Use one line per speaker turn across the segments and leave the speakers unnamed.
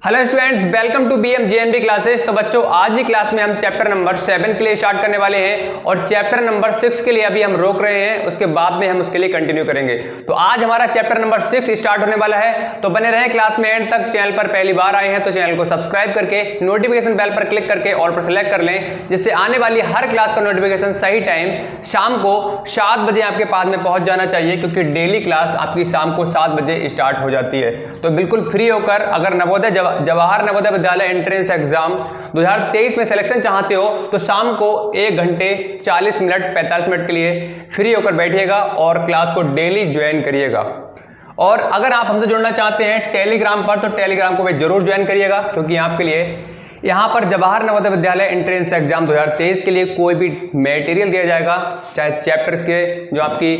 Hello students, welcome to BM JNB classes. तो बच्चों, आज ही क्लास में हम चैप्टर नंबर 7 के लिए स्टार्ट करने वाले हैं और चैप्टर नंबर 6 के लिए अभी हम रोक रहे हैं, उसके बाद में हम उसके लिए कंटिन्यू करेंगे। तो आज हमारा चैप्टर नंबर 6 स्टार्ट होने वाला है, तो बने रहें क्लास में एंड तक। चैनल पर पहली बार आए हैं तो चैनल को सब्सक्राइब करके नोटिफिकेशन बेल पर क्लिक करके ऑल पर सेलेक्ट कर लें, जिससे आने वाली हर क्लास का नोटिफिकेशन सही टाइम शाम को 7 बजे आपके पास में पहुंच जाना चाहिए, क्योंकि डेली क्लास आपकी शाम को 7 बजे स्टार्ट हो जाती है। तो बिल्कुल फ्री होकर अगर नवोदय जवाहर नवोदय विद्यालय एंट्रेंस एग्जाम 2023 में सिलेक्शन चाहते हो तो शाम को 1 घंटे 40 मिनट 45 मिनट के लिए फ्री होकर बैठिएगा और क्लास को डेली ज्वाइन करिएगा। और अगर आप हमसे जुड़ना चाहते हैं टेलीग्राम पर, तो टेलीग्राम को भी जरूर ज्वाइन करिएगा, क्योंकि आपके लिए यहाँ पर जवाहर नवोदय विद्यालय एंट्रेंस एग्जाम 2023 के लिए कोई भी मटेरियल दिया जाएगा, चाहे चैप्टर्स के जो आपकी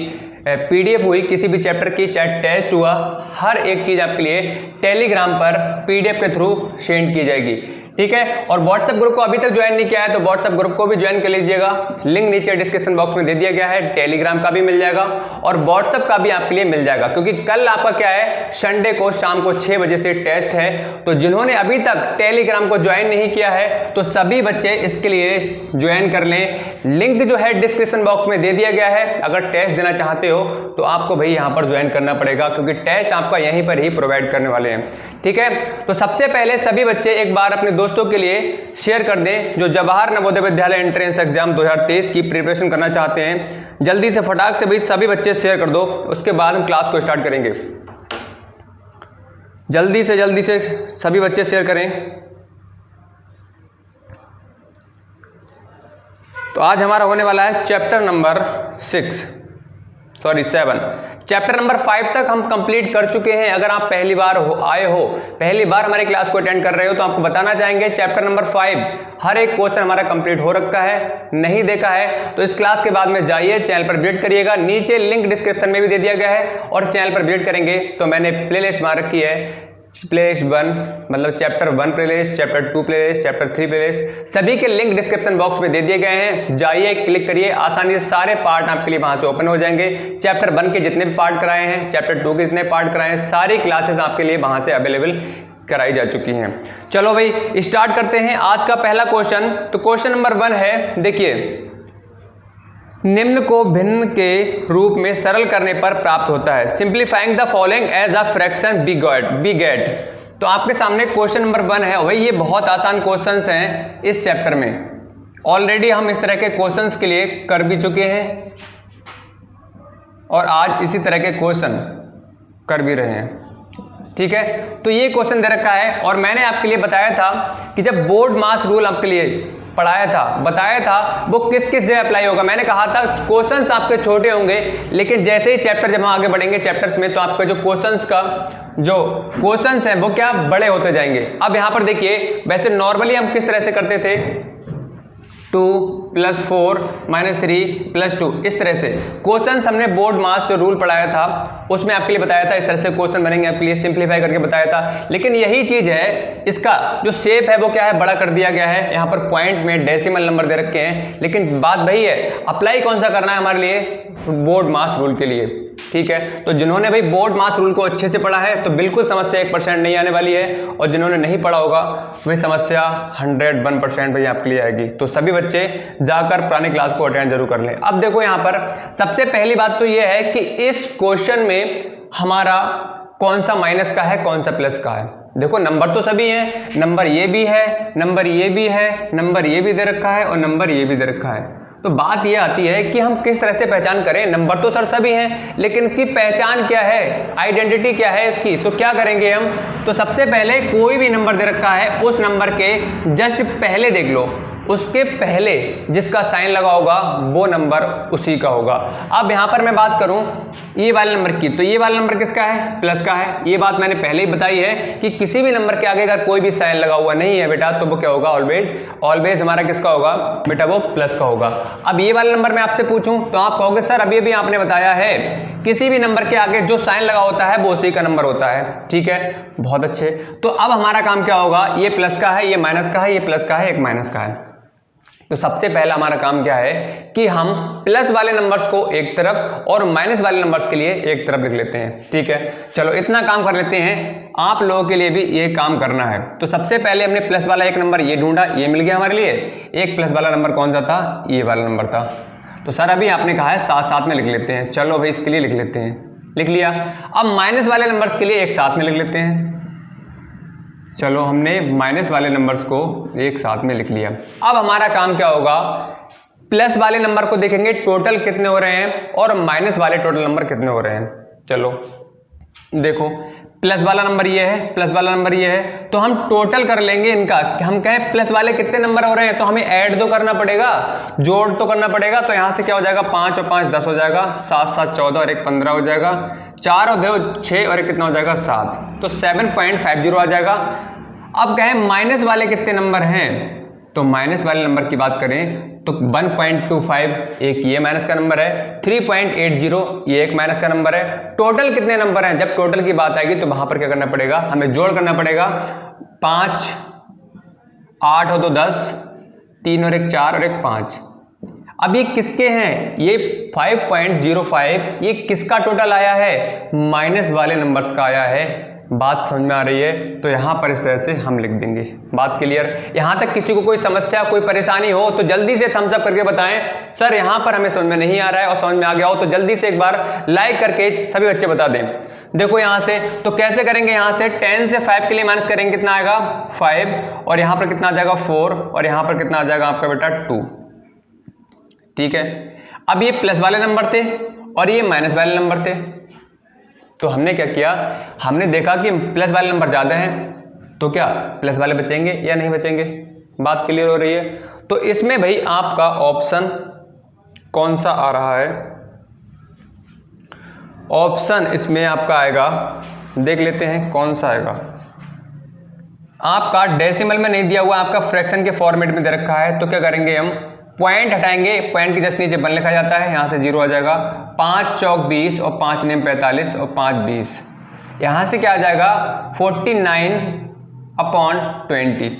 पीडीएफ हुई किसी भी चैप्टर की, चाहे टेस्ट हुआ, हर एक चीज आपके लिए टेलीग्राम पर पीडीएफ के थ्रू सेंड की जाएगी। ठीक है। और व्हाट्सएप ग्रुप को अभी तक ज्वाइन नहीं किया है तो व्हाट्सएप ग्रुप को भी ज्वाइन कर लीजिएगा, लिंक नीचे डिस्क्रिप्शन बॉक्स में दे दिया गया है। टेलीग्राम का भी मिल जाएगा और व्हाट्सएप का भी आपके लिए मिल जाएगा, क्योंकि कल आपका क्या है, संडे को शाम को 6 बजे से टेस्ट है। तो जिन्होंने अभी तक टेलीग्राम को ज्वाइन नहीं किया है तो सभी बच्चे इसके लिए ज्वाइन कर लें। लिंक जो है डिस्क्रिप्शन बॉक्स में दे दिया गया है। अगर टेस्ट देना चाहते हो तो आपको भाई यहाँ पर ज्वाइन करना पड़ेगा, क्योंकि टेस्ट आपका यहीं पर ही प्रोवाइड करने वाले हैं। ठीक है। तो सबसे पहले सभी बच्चे एक बार अपने दोस्तों के लिए शेयर कर दें जो जवाहर नवोदय विद्यालय एंट्रेंस एग्जाम 2023 की प्रिपरेशन करना चाहते हैं। जल्दी से फटाक से भाई सभी बच्चे शेयर कर दो, उसके बाद हम क्लास को स्टार्ट करेंगे। जल्दी से सभी बच्चे शेयर करें। तो आज हमारा होने वाला है चैप्टर नंबर 7। चैप्टर नंबर 5 तक हम कंप्लीट कर चुके हैं। अगर आप पहली बार आए हो, पहली बार हमारी क्लास को अटेंड कर रहे हो, तो आपको बताना चाहेंगे चैप्टर नंबर 5 हर एक क्वेश्चन हमारा कंप्लीट हो रखा है। नहीं देखा है तो इस क्लास के बाद में जाइए, चैनल पर विजिट करिएगा, नीचे लिंक डिस्क्रिप्शन में भी दे दिया गया है। और चैनल पर विजिट करेंगे तो मैंने प्लेलिस्ट बना रखी है, प्लेलिस्ट 1 मतलब chapter 1 playlist, chapter 2 playlist, chapter 3 playlist, सभी के लिंक डिस्क्रिप्शन बॉक्स में दे दिए गए हैं। जाइए, क्लिक करिए, आसानी से सारे पार्ट आपके लिए वहां से ओपन हो जाएंगे। चैप्टर 1 के जितने भी पार्ट कराए हैं, चैप्टर 2 के जितने पार्ट कराए हैं, सारी क्लासेस आपके लिए वहां से अवेलेबल कराई जा चुकी हैं। चलो भाई स्टार्ट करते हैं आज का पहला क्वेश्चन। तो क्वेश्चन नंबर 1 है, देखिए, निम्न को भिन्न के रूप में सरल करने पर प्राप्त होता है। Simplifying the following as a fraction be get. तो आपके सामने क्वेश्चन नंबर 1 है। भाई ये बहुत आसान क्वेश्चंस हैं इस चैप्टर में, ऑलरेडी हम इस तरह के क्वेश्चंस के लिए कर भी चुके हैं और आज इसी तरह के क्वेश्चन कर भी रहे हैं। ठीक है। तो ये क्वेश्चन दे रखा है और मैंने आपके लिए बताया था कि जब बोर्ड मास रूल आपके लिए पढ़ाया था, बताया था, वो किस किस जगह अप्लाई होगा। मैंने कहा था क्वेश्चंस आपके छोटे होंगे, लेकिन जैसे ही चैप्टर जब हम आगे बढ़ेंगे चैप्टर्स में, तो आपका जो क्वेश्चंस हैं वो क्या बड़े होते जाएंगे। अब यहां पर देखिए, वैसे नॉर्मली हम किस तरह से करते थे, 2 + 4 - 3 + 2, इस तरह से क्वेश्चन हमने बोर्ड मास जो रूल पढ़ाया था उसमें आपके लिए बताया था, इस तरह से क्वेश्चन बनेंगे आपके लिए, सिंप्लीफाई करके बताया था। लेकिन यही चीज है, इसका जो शेप है वो क्या है, बड़ा कर दिया गया है। यहाँ पर पॉइंट में डेसिमल नंबर दे रखे हैं, लेकिन बात वही है, अप्लाई कौन सा करना है हमारे लिए, बोर्ड मास रूल के लिए। ठीक है। तो जिन्होंने भाई बोर्ड मास रूल को अच्छे से पढ़ा है तो बिल्कुल समस्या 1% नहीं आने वाली है, और जिन्होंने नहीं पढ़ा होगा वही समस्या 101% भाई आपके लिए आएगी। तो सभी बच्चे जाकर पुरानी क्लास को अटेंड जरूर कर लें। अब देखो यहाँ पर सबसे पहली बात तो ये है कि इस क्वेश्चन में हमारा कौन सा माइनस का है, कौन सा प्लस का है। देखो नंबर तो सभी हैं, नंबर ये भी है, नंबर ये भी है, नंबर ये भी दे रखा है और नंबर ये भी दे रखा है। तो बात ये आती है कि हम किस तरह से पहचान करें। नंबर तो सर सभी हैं, लेकिन की पहचान क्या है, आइडेंटिटी क्या है इसकी। तो क्या करेंगे हम, तो सबसे पहले कोई भी नंबर दे रखा है उस नंबर के जस्ट पहले देख लो, उसके पहले जिसका साइन लगा होगा वो नंबर उसी का होगा। अब यहां पर मैं बात करूं ये वाले नंबर की, तो ये वाला नंबर किसका है, प्लस का है। ये बात मैंने पहले ही बताई है कि किसी भी नंबर के आगे अगर कोई भी साइन लगा हुआ नहीं है बेटा, तो वो क्या होगा, ऑलवेज हमारा किसका होगा बेटा, वो प्लस का होगा। अब ये वाला नंबर मैं आपसे पूछूं तो आप कहोगे सर अभी अभी आपने बताया है किसी भी नंबर के आगे जो साइन लगा होता है वो उसी का नंबर होता है। ठीक है, बहुत अच्छे। तो अब हमारा काम क्या होगा, ये प्लस का है, ये माइनस का है, ये प्लस का है, एक माइनस का है। तो सबसे पहला हमारा काम क्या है कि हम प्लस वाले नंबर्स को एक तरफ और माइनस वाले नंबर्स के लिए एक तरफ लिख लेते हैं। ठीक है, चलो इतना काम कर लेते हैं, आप लोगों के लिए भी ये काम करना है। तो सबसे पहले हमने प्लस वाला एक नंबर ये ढूंढा, ये मिल गया हमारे लिए। एक प्लस वाला नंबर कौन सा था? ये वाला नंबर था। तो सर अभी आपने कहा है साथ साथ में लिख लेते हैं, चलो भाई इसके लिए लिख लेते हैं, लिख लिया। अब माइनस वाले नंबर्स के लिए एक साथ में लिख लेते हैं, चलो हमने माइनस वाले नंबर्स को एक साथ में लिख लिया। अब हमारा काम क्या होगा, प्लस वाले नंबर को देखेंगे टोटल कितने हो रहे हैं और माइनस वाले टोटल नंबर कितने हो रहे हैं। चलो देखो, प्लस वाला नंबर ये है, प्लस वाला नंबर ये है, तो हम टोटल कर लेंगे इनका। हम कहें प्लस वाले कितने नंबर हो रहे हैं, तो हमें ऐड तो करना पड़ेगा, जोड़ तो करना पड़ेगा। तो यहां से क्या हो जाएगा, 5 और 5 10 हो जाएगा, 7 7 14 और 1 15 हो जाएगा, 4 और 2 6 और 1 कितना हो जाएगा 7, तो 7.50 आ जाएगा। अब कहें माइनस वाले कितने नंबर हैं, तो माइनस वाले नंबर की बात करें तो 1.25 एक ये माइनस का नंबर है, 3.80 ये एक माइनस का नंबर है। टोटल कितने नंबर हैं, जब टोटल की बात आएगी तो वहां पर क्या करना पड़ेगा, हमें जोड़ करना पड़ेगा। 5 8 और 2 10, 3 और 1 4 और 1 5। अब ये किसके हैं, ये 5.05 ये किसका टोटल आया है, माइनस वाले नंबर्स का आया है। बात समझ में आ रही है? तो यहां पर इस तरह से हम लिख देंगे। बात क्लियर? यहां तक किसी को कोई समस्या कोई परेशानी हो तो जल्दी से थम्स अप करके बताएं, सर यहां पर हमें समझ में नहीं आ रहा है, और समझ में आ गया हो तो जल्दी से एक बार लाइक करके सभी बच्चे बता दें। देखो यहां से तो कैसे करेंगे, यहां से 10 से 5 के लिए माइनस करेंगे, कितना आएगा 5, और यहां पर कितना आ जाएगा 4, और यहां पर कितना आ जाएगा आपका बेटा 2। ठीक है, अब ये प्लस वाले नंबर थे और ये माइनस वाले नंबर थे, तो हमने क्या किया, हमने देखा कि प्लस वाले नंबर ज़्यादा हैं, तो क्या प्लस वाले बचेंगे या नहीं बचेंगे। बात क्लियर हो रही है? तो इसमें भाई आपका ऑप्शन कौन सा आ रहा है, ऑप्शन इसमें आपका आएगा, देख लेते हैं कौन सा आएगा। आपका डेसिमल में नहीं दिया हुआ, आपका फ्रैक्शन के फॉर्मेट में दे रखा है, तो क्या करेंगे हम, पॉइंट हटाएंगे, पॉइंट के जस्ट नीचे 1 लिखा जाता है, यहां से 0 आ जाएगा। 5 चौक 20 और 5 नेम 45 और 5 20, यहां से क्या आ जाएगा 49/20।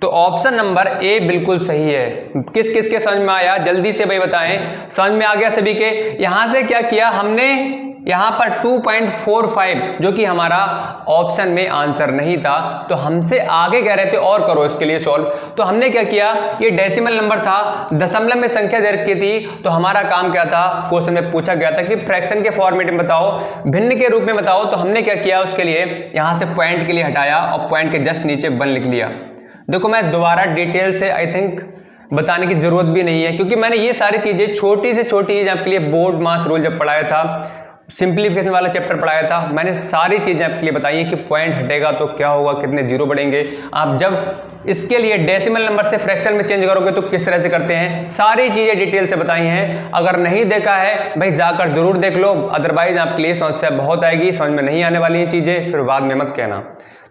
तो ऑप्शन नंबर ए बिल्कुल सही है। किस किस के समझ में आया, जल्दी से भाई बताएं, समझ में आ गया सभी के। यहां से क्या किया हमने, यहां पर 2.45 जो कि हमारा ऑप्शन में आंसर नहीं था, तो हमसे आगे कह रहे थे और करो इसके लिए सॉल्व। तो हमने क्या किया, ये डेसिमल नंबर था, दशमलव में संख्या दे रखी थी, तो हमारा काम क्या था, क्वेश्चन में पूछा गया था कि फ्रैक्शन के फॉर्मेट में बताओ, भिन्न के रूप में बताओ। तो हमने क्या किया, उसके लिए यहां से पॉइंट के लिए हटाया और पॉइंट के जस्ट नीचे 1 लिख लिया। देखो मैं दोबारा डिटेल से आई थिंक बताने की जरूरत भी नहीं है, क्योंकि मैंने ये सारी चीजें छोटी से छोटी चीज आपके लिए बोर्ड मास रूल जब पढ़ाया था, सिंप्लीफिकेशन वाला चैप्टर पढ़ाया था, मैंने सारी चीजें आपके लिए बताई हैं कि पॉइंट हटेगा तो क्या होगा, कितने जीरो बढ़ेंगे। आप जब इसके लिए डेसिमल नंबर से फ्रैक्शन में चेंज करोगे तो किस तरह से करते हैं, सारी चीजें डिटेल से बताई हैं। अगर नहीं देखा है भाई जाकर जरूर देख लो, अदरवाइज आपके लिए समस्या बहुत आएगी, समझ में नहीं आने वाली हैं चीजें, फिर बाद में मत कहना।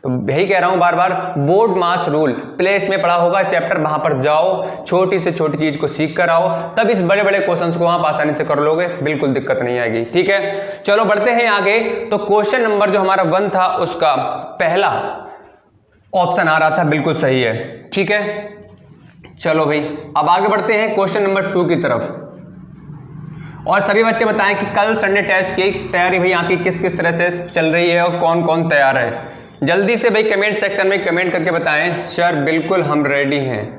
तो यही कह रहा हूं बार बार, बोर्ड मास रूल प्लेस में पढ़ा होगा चैप्टर, वहां पर जाओ, छोटी से छोटी चीज को सीख कर आओ, तब इस बड़े बड़े क्वेश्चंस को आप आसानी से कर लोगे, बिल्कुल दिक्कत नहीं आएगी। ठीक है, चलो बढ़ते हैं आगे। तो क्वेश्चन नंबर जो हमारा 1 था उसका पहला ऑप्शन आ रहा था, बिल्कुल सही है। ठीक है, चलो भाई अब आगे बढ़ते हैं क्वेश्चन नंबर 2 की तरफ। और सभी बच्चे बताएं कि कल संडे टेस्ट की तैयारी भाई आपकी किस किस तरह से चल रही है और कौन कौन तैयार है। जल्दी से भाई कमेंट सेक्शन में कमेंट करके बताएं, सर बिल्कुल हम रेडी हैं।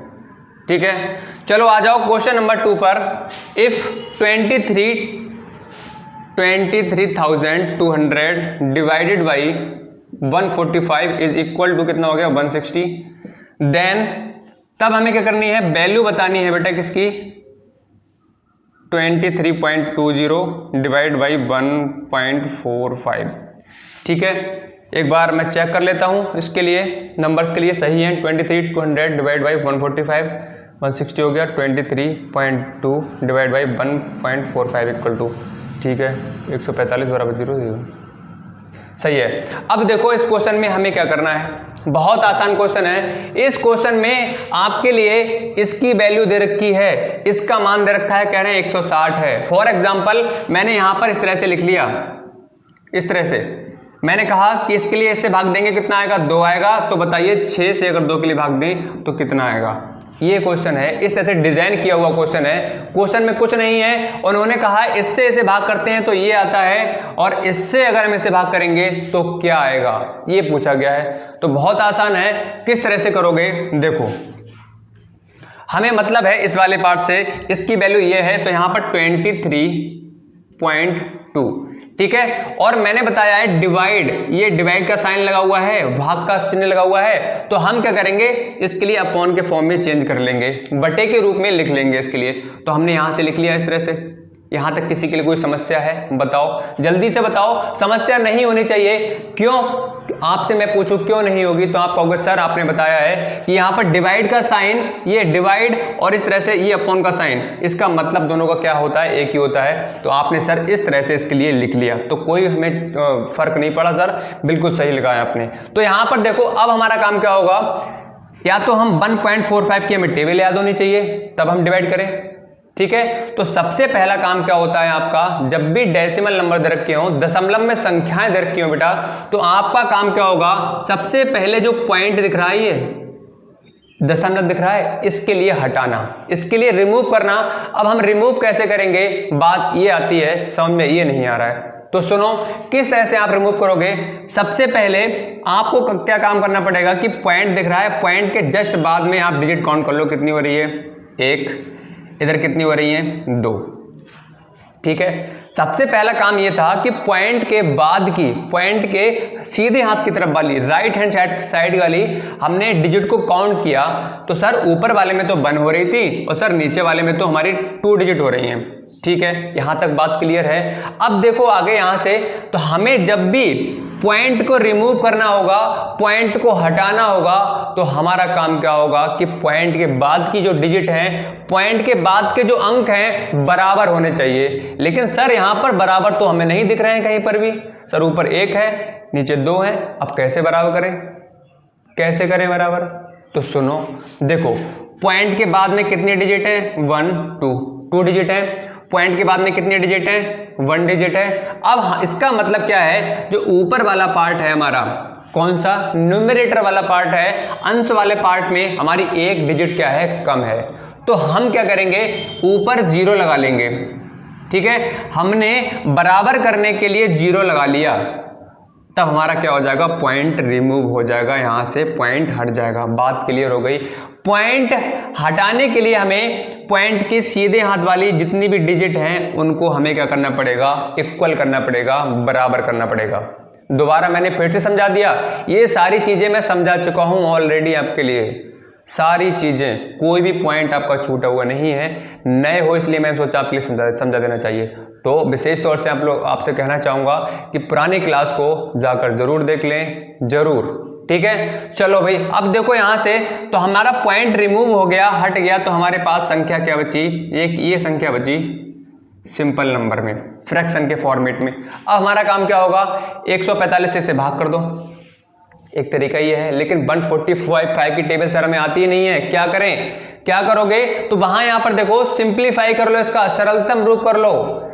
ठीक है, चलो आ जाओ क्वेश्चन नंबर 2 पर। If 23,200 divided by 145 is equal to कितना हो गया 160, देन तब हमें क्या करनी है, वैल्यू बतानी है बेटा किसकी, 23.20 डिवाइड बाई 1.45। ठीक है, एक बार मैं चेक कर लेता हूं, इसके लिए नंबर्स के लिए सही हैं। 23,200 डिवाइड बाई 145 160 हो गया, 23.2 डिवाइड बाई 1.45 इक्वल टू, ठीक है 145 बराबर 0 सही है। अब देखो इस क्वेश्चन में हमें क्या करना है, बहुत आसान क्वेश्चन है। इस क्वेश्चन में आपके लिए इसकी वैल्यू दे रखी है, इसका मान दे रखा है, कह रहे हैं 160 है। फॉर एग्जाम्पल मैंने यहां पर इस तरह से लिख लिया, इस तरह से मैंने कहा कि इसके लिए इससे भाग देंगे कितना आएगा 2 आएगा, तो बताइए 6 से अगर 2 के लिए भाग दें तो कितना आएगा। ये क्वेश्चन है, इस तरह से डिजाइन किया हुआ क्वेश्चन है। क्वेश्चन में कुछ नहीं है, उन्होंने कहा इससे इसे भाग करते हैं तो ये आता है, और इससे अगर हम इसे भाग करेंगे तो क्या आएगा, ये पूछा गया है। तो बहुत आसान है, किस तरह से करोगे देखो। हमें मतलब है इस वाले पार्ट से, इसकी वैल्यू ये है, तो यहां पर 23.2, ठीक है। और मैंने बताया है डिवाइड, ये डिवाइड का साइन लगा हुआ है, भाग का चिन्ह लगा हुआ है, तो हम क्या करेंगे, इसके लिए अपॉन के फॉर्म में चेंज कर लेंगे, बटे के रूप में लिख लेंगे इसके लिए। तो हमने यहां से लिख लिया इस तरह से। यहां तक किसी के लिए कोई समस्या है बताओ, जल्दी से बताओ। समस्या नहीं होनी चाहिए, क्यों, आपसे मैं पूछूं क्यों नहीं होगी तो आप कहोगे सर आपने बताया है कि यहाँ पर डिवाइड का साइन, ये डिवाइड और इस तरह से ये अपॉन का साइन, इसका मतलब दोनों का क्या होता है, एक ही होता है। तो आपने सर इस तरह से इसके लिए लिख लिया, तो कोई हमें फर्क नहीं पड़ा सर, बिल्कुल सही लिखा है आपने। तो यहाँ पर देखो अब हमारा काम क्या होगा, या तो हम 1.45 की हमें टेबल याद होनी चाहिए तब हम डिवाइड करें, ठीक है। तो सबसे पहला काम क्या होता है आपका, जब भी डेसिमल नंबर दे रखे हो, दशमलव में संख्याएं दे रखी हो बेटा, तो आपका काम क्या होगा, सबसे पहले जो पॉइंट दिख रहा है, ये दशमलव दिख रहा है, इसके लिए हटाना, इसके लिए रिमूव करना। अब हम रिमूव कैसे करेंगे, बात ये आती है समझ में, ये नहीं आ रहा है तो सुनो किस तरह से आप रिमूव करोगे। सबसे पहले आपको क्या काम करना पड़ेगा कि पॉइंट दिख रहा है, पॉइंट के जस्ट बाद में आप डिजिट काउंट कर लो, कितनी हो रही है, 1, इधर कितनी हो रही है, 2, ठीक है। सबसे पहला काम यह था कि पॉइंट के बाद की, पॉइंट के सीधे हाथ की तरफ वाली, राइट हैंड साइड वाली हमने डिजिट को काउंट किया। तो सर ऊपर वाले में तो 1 हो रही थी और सर नीचे वाले में तो हमारी 2 डिजिट हो रही हैं, ठीक है। यहां तक बात क्लियर है। अब देखो आगे यहां से, तो हमें जब भी पॉइंट को रिमूव करना होगा, पॉइंट को हटाना होगा, तो हमारा काम क्या होगा कि पॉइंट के बाद की जो डिजिट है, पॉइंट के बाद के जो अंक हैं बराबर होने चाहिए। लेकिन सर यहां पर बराबर तो हमें नहीं दिख रहे हैं कहीं पर भी, सर ऊपर 1 है नीचे 2 है, अब कैसे बराबर करें, कैसे करें बराबर। तो सुनो देखो, पॉइंट के बाद में कितने डिजिट हैं, 1 2 डिजिट है, पॉइंट के बाद में कितने डिजिट है, 1 डिजिट है। अब इसका मतलब क्या है, जो ऊपर वाला पार्ट है हमारा, कौन सा, न्यूमरेटर वाला पार्ट है, अंश वाले पार्ट में हमारी 1 डिजिट क्या है, कम है। तो हम क्या करेंगे, ऊपर 0 लगा लेंगे, ठीक है। हमने बराबर करने के लिए 0 लगा लिया, तब हमारा क्या हो जाएगा, पॉइंट रिमूव हो जाएगा, यहां से पॉइंट हट जाएगा। बात क्लियर हो गई। पॉइंट हटाने के लिए हमें पॉइंट के सीधे हाथ वाली जितनी भी डिजिट हैं उनको हमें क्या करना पड़ेगा, इक्वल करना पड़ेगा, बराबर करना पड़ेगा। दोबारा मैंने फिर से समझा दिया, ये सारी चीजें मैं समझा चुका हूं ऑलरेडी आपके लिए, सारी चीजें, कोई भी पॉइंट आपका छूटा हुआ नहीं है। नए हो इसलिए मैंने सोचा आपके लिए समझा देना चाहिए। तो विशेष तौर से आपसे कहना चाहूंगा कि पुरानी क्लास को जाकर जरूर देख लें, जरूर, ठीक है। चलो भाई, अब देखो यहां से, तो हमारा पॉइंट रिमूव हो गया, हट गया, तो हमारे पास संख्या क्या बची, एक ये संख्या बची सिंपल नंबर में, फ्रैक्शन के फॉर्मेट में। अब हमारा काम क्या होगा, 145 से भाग कर दो, एक तरीका ये है। लेकिन 145 की टेबल सर हमें आती ही नहीं है, क्या करें, क्या करोगे, तो वहां यहां पर देखो सिंप्लीफाई कर लो, इसका सरलतम रूप कर लो,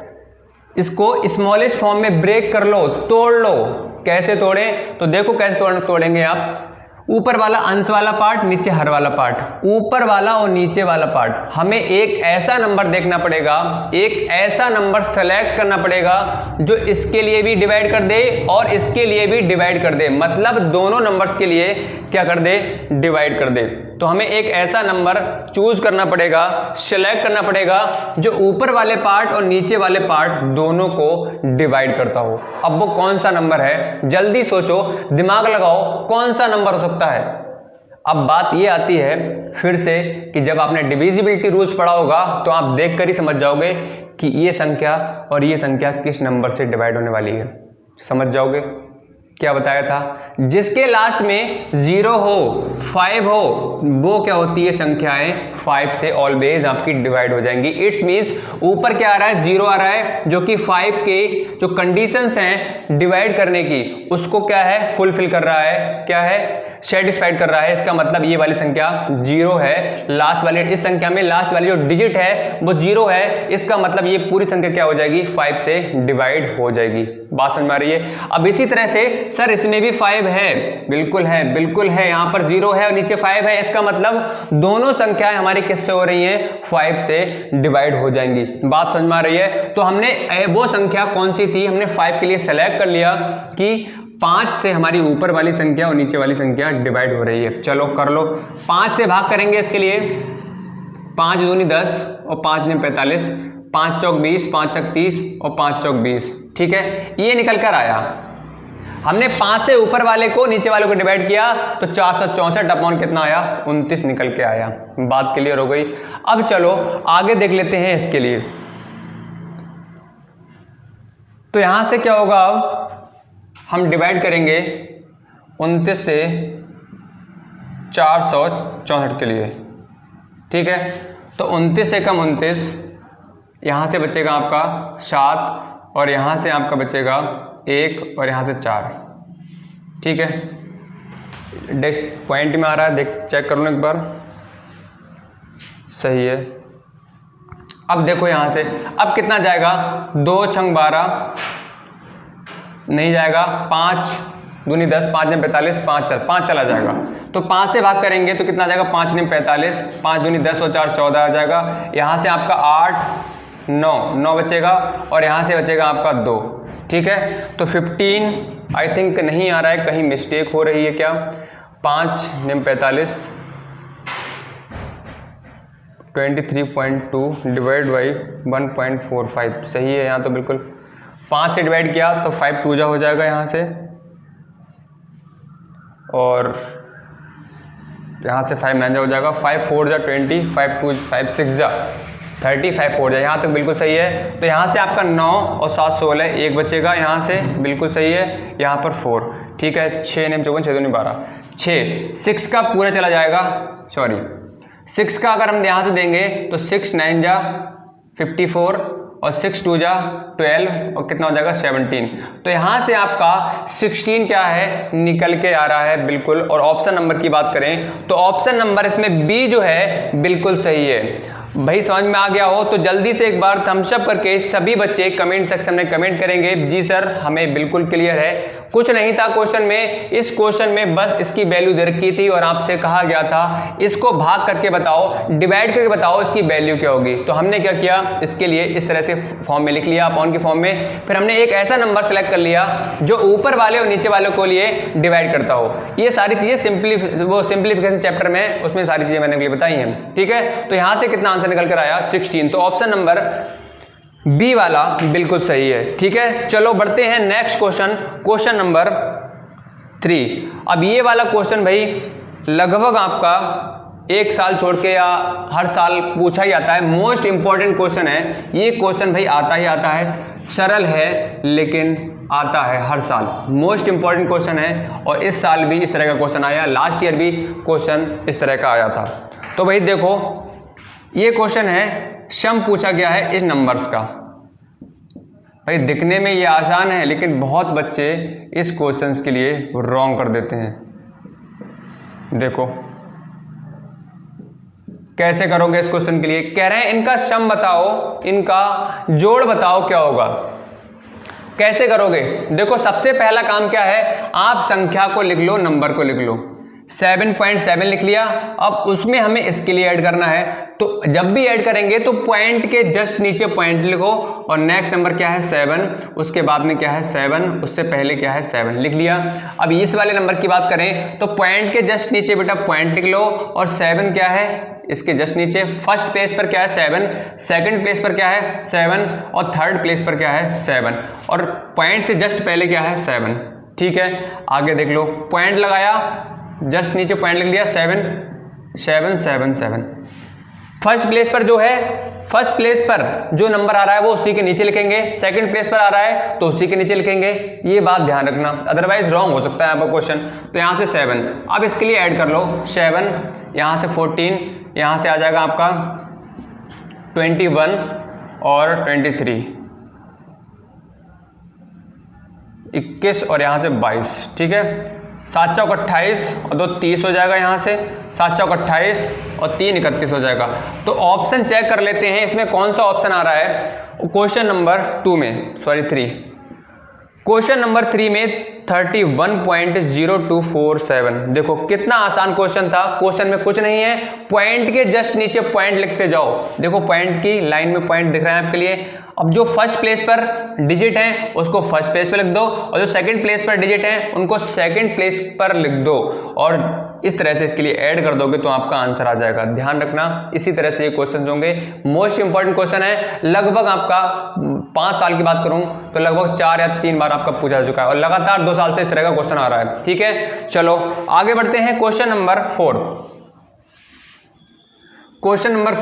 इसको स्मॉलेस्ट फॉर्म में ब्रेक कर लो, तोड़ लो। कैसे तोड़ें, तो देखो कैसे तोड़ेंगे आप, ऊपर वाला अंश वाला पार्ट, नीचे हर वाला पार्ट, ऊपर वाला और नीचे वाला पार्ट, हमें एक ऐसा नंबर देखना पड़ेगा, एक ऐसा नंबर सेलेक्ट करना पड़ेगा जो इसके लिए भी डिवाइड कर दे और इसके लिए भी डिवाइड कर दे, मतलब दोनों नंबर्स के लिए क्या कर दे, डिवाइड कर दे। तो हमें एक ऐसा नंबर चूज करना पड़ेगा, सिलेक्ट करना पड़ेगा जो ऊपर वाले पार्ट और नीचे वाले पार्ट दोनों को डिवाइड करता हो। अब वो कौन सा नंबर है, जल्दी सोचो, दिमाग लगाओ, कौन सा नंबर हो सकता है। अब बात ये आती है फिर से कि जब आपने डिविजिबिलिटी रूल्स पढ़ा होगा तो आप देखकर ही समझ जाओगे कि ये संख्या और ये संख्या किस नंबर से डिवाइड होने वाली है, समझ जाओगे। क्या बताया था, जिसके लास्ट में 0 हो, 5 हो, वो क्या होती है, संख्याएं 5 से ऑलवेज आपकी डिवाइड हो जाएंगी। इट्स मीन्स ऊपर क्या आ रहा है, 0 आ रहा है, जो कि 5 के जो कंडीशंस हैं डिवाइड करने की, उसको क्या है, फुलफिल कर रहा है। क्या है, सेटिस्फाइड कर रहा है, इसका मतलब ये वाली संख्या 0 है। लास्ट वाली इस संख्या में लास्ट वाली जो डिजिट है वो 0 है, इसका मतलब ये पूरी संख्या क्या हो जाएगी, 5 से डिवाइड हो जाएगी। बात समझ में आ रही है। अब इसी तरह से सर इसमें भी 5 है, बिल्कुल है, बिल्कुल है, यहाँ पर 0 है और नीचे 5 है, इसका मतलब दोनों संख्याएं हमारी किससे हो रही हैं, 5 से डिवाइड हो जाएंगी। बात समझ में आ रही है। तो हमने वो संख्या कौन सी थी, हमने 5 के लिए सेलेक्ट कर लिया कि 5 से हमारी ऊपर वाली संख्या और नीचे वाली संख्या डिवाइड हो रही है। चलो कर लो, 5 से भाग करेंगे इसके लिए, 5 दूनी 10 और 5 ने 45, 5 चौक 20, 5 चौक 30 और 5 चौक 20। ठीक है, ये निकल कर आया। हमने 5 से ऊपर वाले को नीचे वाले को डिवाइड किया तो 464 अपॉन कितना आया, 29 निकल के आया। बात क्लियर हो गई। अब चलो आगे देख लेते हैं इसके लिए। तो यहां से क्या होगा, अब हम डिवाइड करेंगे 29 से 464 के लिए। ठीक है, तो 29 से कम 29, यहां से बचेगा आपका 7 और यहां से आपका बचेगा 1 और यहां से 4। ठीक है, डेस्क पॉइंट में आ रहा है, देख चेक कर लो एक बार, सही है। अब देखो यहां से अब कितना जाएगा, 2 छंग 12 नहीं जाएगा, 5 दूनी 10, 5 ने 45, 5 चला जाएगा। तो 5 से भाग करेंगे तो कितना आ जाएगा, 5 ने 45, 5 दूनी 10 और 4 14 आ जाएगा। यहाँ से आपका 8 9 बचेगा और यहाँ से बचेगा आपका 2। ठीक है, तो 15 आई थिंक नहीं आ रहा है, कहीं मिस्टेक हो रही है क्या, 5 ने 45 23.2 डिवाइड बाई 1.45 सही है। यहाँ तो बिल्कुल 5 से डिवाइड किया तो 5 2 जा हो जाएगा यहाँ से, और यहाँ से 5 9 जा हो जाएगा, 5 4 जा 20, 5 2 5 6 जा 30, 5 4 जा, यहाँ तक बिल्कुल सही है। तो यहाँ से आपका 9 और 7 16, 1 बचेगा यहाँ से, बिल्कुल सही है। यहाँ पर 4, ठीक है, 6 ने 54, 6 दूनी 12, 6 का पूरा चला जाएगा, सॉरी 6 का अगर हम यहाँ से देंगे तो 6 9 जा 54 और 6 2 जा 12 और कितना हो जाएगा 17। तो यहाँ से आपका 16 क्या है, निकल के आ रहा है बिल्कुल। और ऑप्शन नंबर की बात करें तो ऑप्शन नंबर इसमें बी जो है बिल्कुल सही है। भाई समझ में आ गया हो तो जल्दी से एक बार थम्स अप करके सभी बच्चे कमेंट सेक्शन में कमेंट करेंगे, जी सर हमें बिल्कुल क्लियर है। कुछ नहीं था क्वेश्चन में, इस क्वेश्चन में बस इसकी वैल्यू दे रखी थी और आपसे कहा गया था इसको भाग करके बताओ, डिवाइड करके बताओ इसकी वैल्यू क्या होगी। तो हमने क्या किया, इसके लिए इस तरह से फॉर्म में लिख लिया, अपॉन की फॉर्म में। फिर हमने एक ऐसा नंबर सेलेक्ट कर लिया जो ऊपर वाले और नीचे वाले को लिए डिवाइड करता हो। ये सारी चीजें सिंप्लीफिकेशन चैप्टर में उसमें सारी चीजें मैंने बताई हैं। ठीक है, तो यहां से कितना आंसर निकल कर आया 16। तो ऑप्शन नंबर बी वाला बिल्कुल सही है। ठीक है, चलो बढ़ते हैं नेक्स्ट क्वेश्चन, क्वेश्चन नंबर 3। अब ये वाला क्वेश्चन भाई लगभग आपका एक साल छोड़ के या हर साल पूछा ही आता है, मोस्ट इंपॉर्टेंट क्वेश्चन है ये। क्वेश्चन भाई आता ही आता है, सरल है लेकिन आता है हर साल, मोस्ट इंपॉर्टेंट क्वेश्चन है। और इस साल भी इस तरह का क्वेश्चन आया, लास्ट ईयर भी क्वेश्चन इस तरह का आया था। तो भाई देखो ये क्वेश्चन है, सम पूछा गया है इस नंबर्स का। भाई दिखने में ये आसान है लेकिन बहुत बच्चे इस क्वेश्चंस के लिए रॉन्ग कर देते हैं। देखो कैसे करोगे इस क्वेश्चन के लिए, कह रहे हैं इनका सम बताओ, इनका जोड़ बताओ क्या होगा, कैसे करोगे। देखो सबसे पहला काम क्या है, आप संख्या को लिख लो, नंबर को लिख लो। 7.7 लिख लिया, अब उसमें हमें इसके लिए ऐड करना है। तो जब भी ऐड करेंगे तो पॉइंट के जस्ट नीचे पॉइंट लिखो और नेक्स्ट नंबर क्या है 7, उसके बाद में क्या है 7, उससे पहले क्या है 7 लिख लिया। अब इस वाले नंबर की बात करें तो पॉइंट के जस्ट नीचे बेटा पॉइंट लिख लो और 7 क्या है इसके जस्ट नीचे। फर्स्ट प्लेस पर क्या है 7, सेकंड प्लेस पर क्या है 7 और थर्ड प्लेस पर क्या है 7 और पॉइंट से जस्ट पहले क्या है 7। ठीक है, आगे देख लो, पॉइंट लगाया, जस्ट नीचे पॉइंट लिख लिया 7 7 7 7। फर्स्ट प्लेस पर जो है, फर्स्ट प्लेस पर जो नंबर आ रहा है वो उसी के नीचे लिखेंगे, सेकंड प्लेस पर आ रहा है तो उसी के नीचे लिखेंगे। ये बात ध्यान रखना, अदरवाइज रॉन्ग हो सकता है आपका क्वेश्चन। तो यहाँ से 7, अब इसके लिए ऐड कर लो 7, यहाँ से 14, यहाँ से आ जाएगा आपका 21 और 23, 21 और यहाँ से 22। ठीक है, 7 चौक 28 और 2 30 हो जाएगा यहाँ से, 7 चौक 28 और 3 31 हो जाएगा। तो ऑप्शन चेक कर लेते हैं इसमें कौन सा ऑप्शन आ रहा है क्वेश्चन नंबर 3। क्वेश्चन नंबर 3 में 31.0247। देखो कितना आसान क्वेश्चन था, क्वेश्चन में कुछ नहीं है, पॉइंट के जस्ट नीचे पॉइंट लिखते जाओ। देखो पॉइंट की लाइन में पॉइंट दिख रहा है आपके लिए। अब जो फर्स्ट प्लेस पर डिजिट है उसको फर्स्ट प्लेस पर लिख दो और जो सेकंड प्लेस पर डिजिट है उनको सेकंड प्लेस पर लिख दो और इस तरह से इसके लिए ऐड कर दोगे तो आपका आंसर आ जाएगा। ध्यान रखना इसी तरह से ये क्वेश्चन होंगे। मोस्ट इंपॉर्टेंट क्वेश्चन है, लगभग आपका 5 साल की बात करूं तो लगभग 4 या 3 बार आपका पूछा चुका है और लगातार 2 साल से इस तरह का क्वेश्चन आ रहा है। ठीक है, चलो आगे बढ़ते हैं। क्वेश्चन नंबर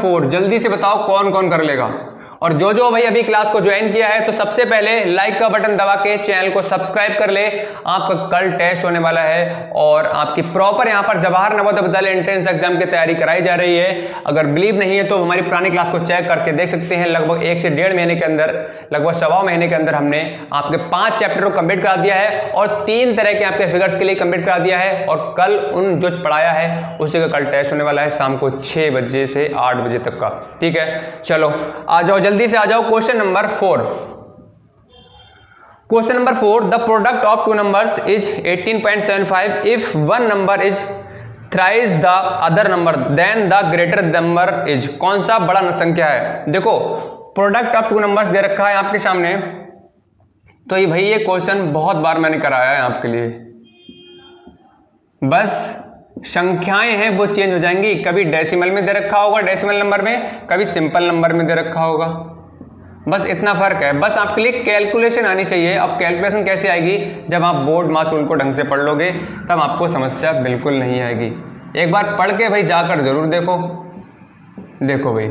4 जल्दी से बताओ कौन कौन कर लेगा। और जो भाई अभी क्लास को ज्वाइन किया है तो सबसे पहले लाइक का बटन दबा के चैनल को सब्सक्राइब कर ले। आपका कल टेस्ट होने वाला है और आपकी प्रॉपर यहाँ पर जवाहर नवोदय विद्यालय एंट्रेंस एग्जाम की तैयारी कराई जा रही है। अगर बिलीव नहीं है तो हमारी पुरानी क्लास को चेक करके देख सकते हैं। लगभग 1 से 1.5 महीने के अंदर, लगभग 1.25 महीने के अंदर हमने आपके 5 चैप्टर को कंप्लीट करा दिया है और 3 तरह के आपके फिगर्स के लिए कंप्लीट करा दिया है। और कल उन जो पढ़ाया है उसी का कल टेस्ट होने वाला है शाम को 6 बजे से 8 बजे तक का। ठीक है, चलो आ जाओ, जल्दी से आ जाओ। Question number 4, the product of 2 numbers is 18.75 if one number is thrice the other number then the greater number is. कौन सा बड़ा संख्या है? देखो प्रोडक्ट ऑफ 2 नंबर्स दे रखा है आपके सामने, तो ये भाई ये क्वेश्चन बहुत बार मैंने कराया है आपके लिए। बस संख्याएं हैं वो चेंज हो जाएंगी, कभी डेसिमल में दे रखा होगा, डेसिमल नंबर में, कभी सिंपल नंबर में दे रखा होगा, बस इतना फर्क है। बस आपके लिए कैलकुलेशन आनी चाहिए। अब कैलकुलेशन कैसे आएगी? जब आप बोर्ड मास रूल को ढंग से पढ़ लोगे तब आपको समस्या बिल्कुल नहीं आएगी। एक बार पढ़ के भाई जाकर जरूर देखो भाई।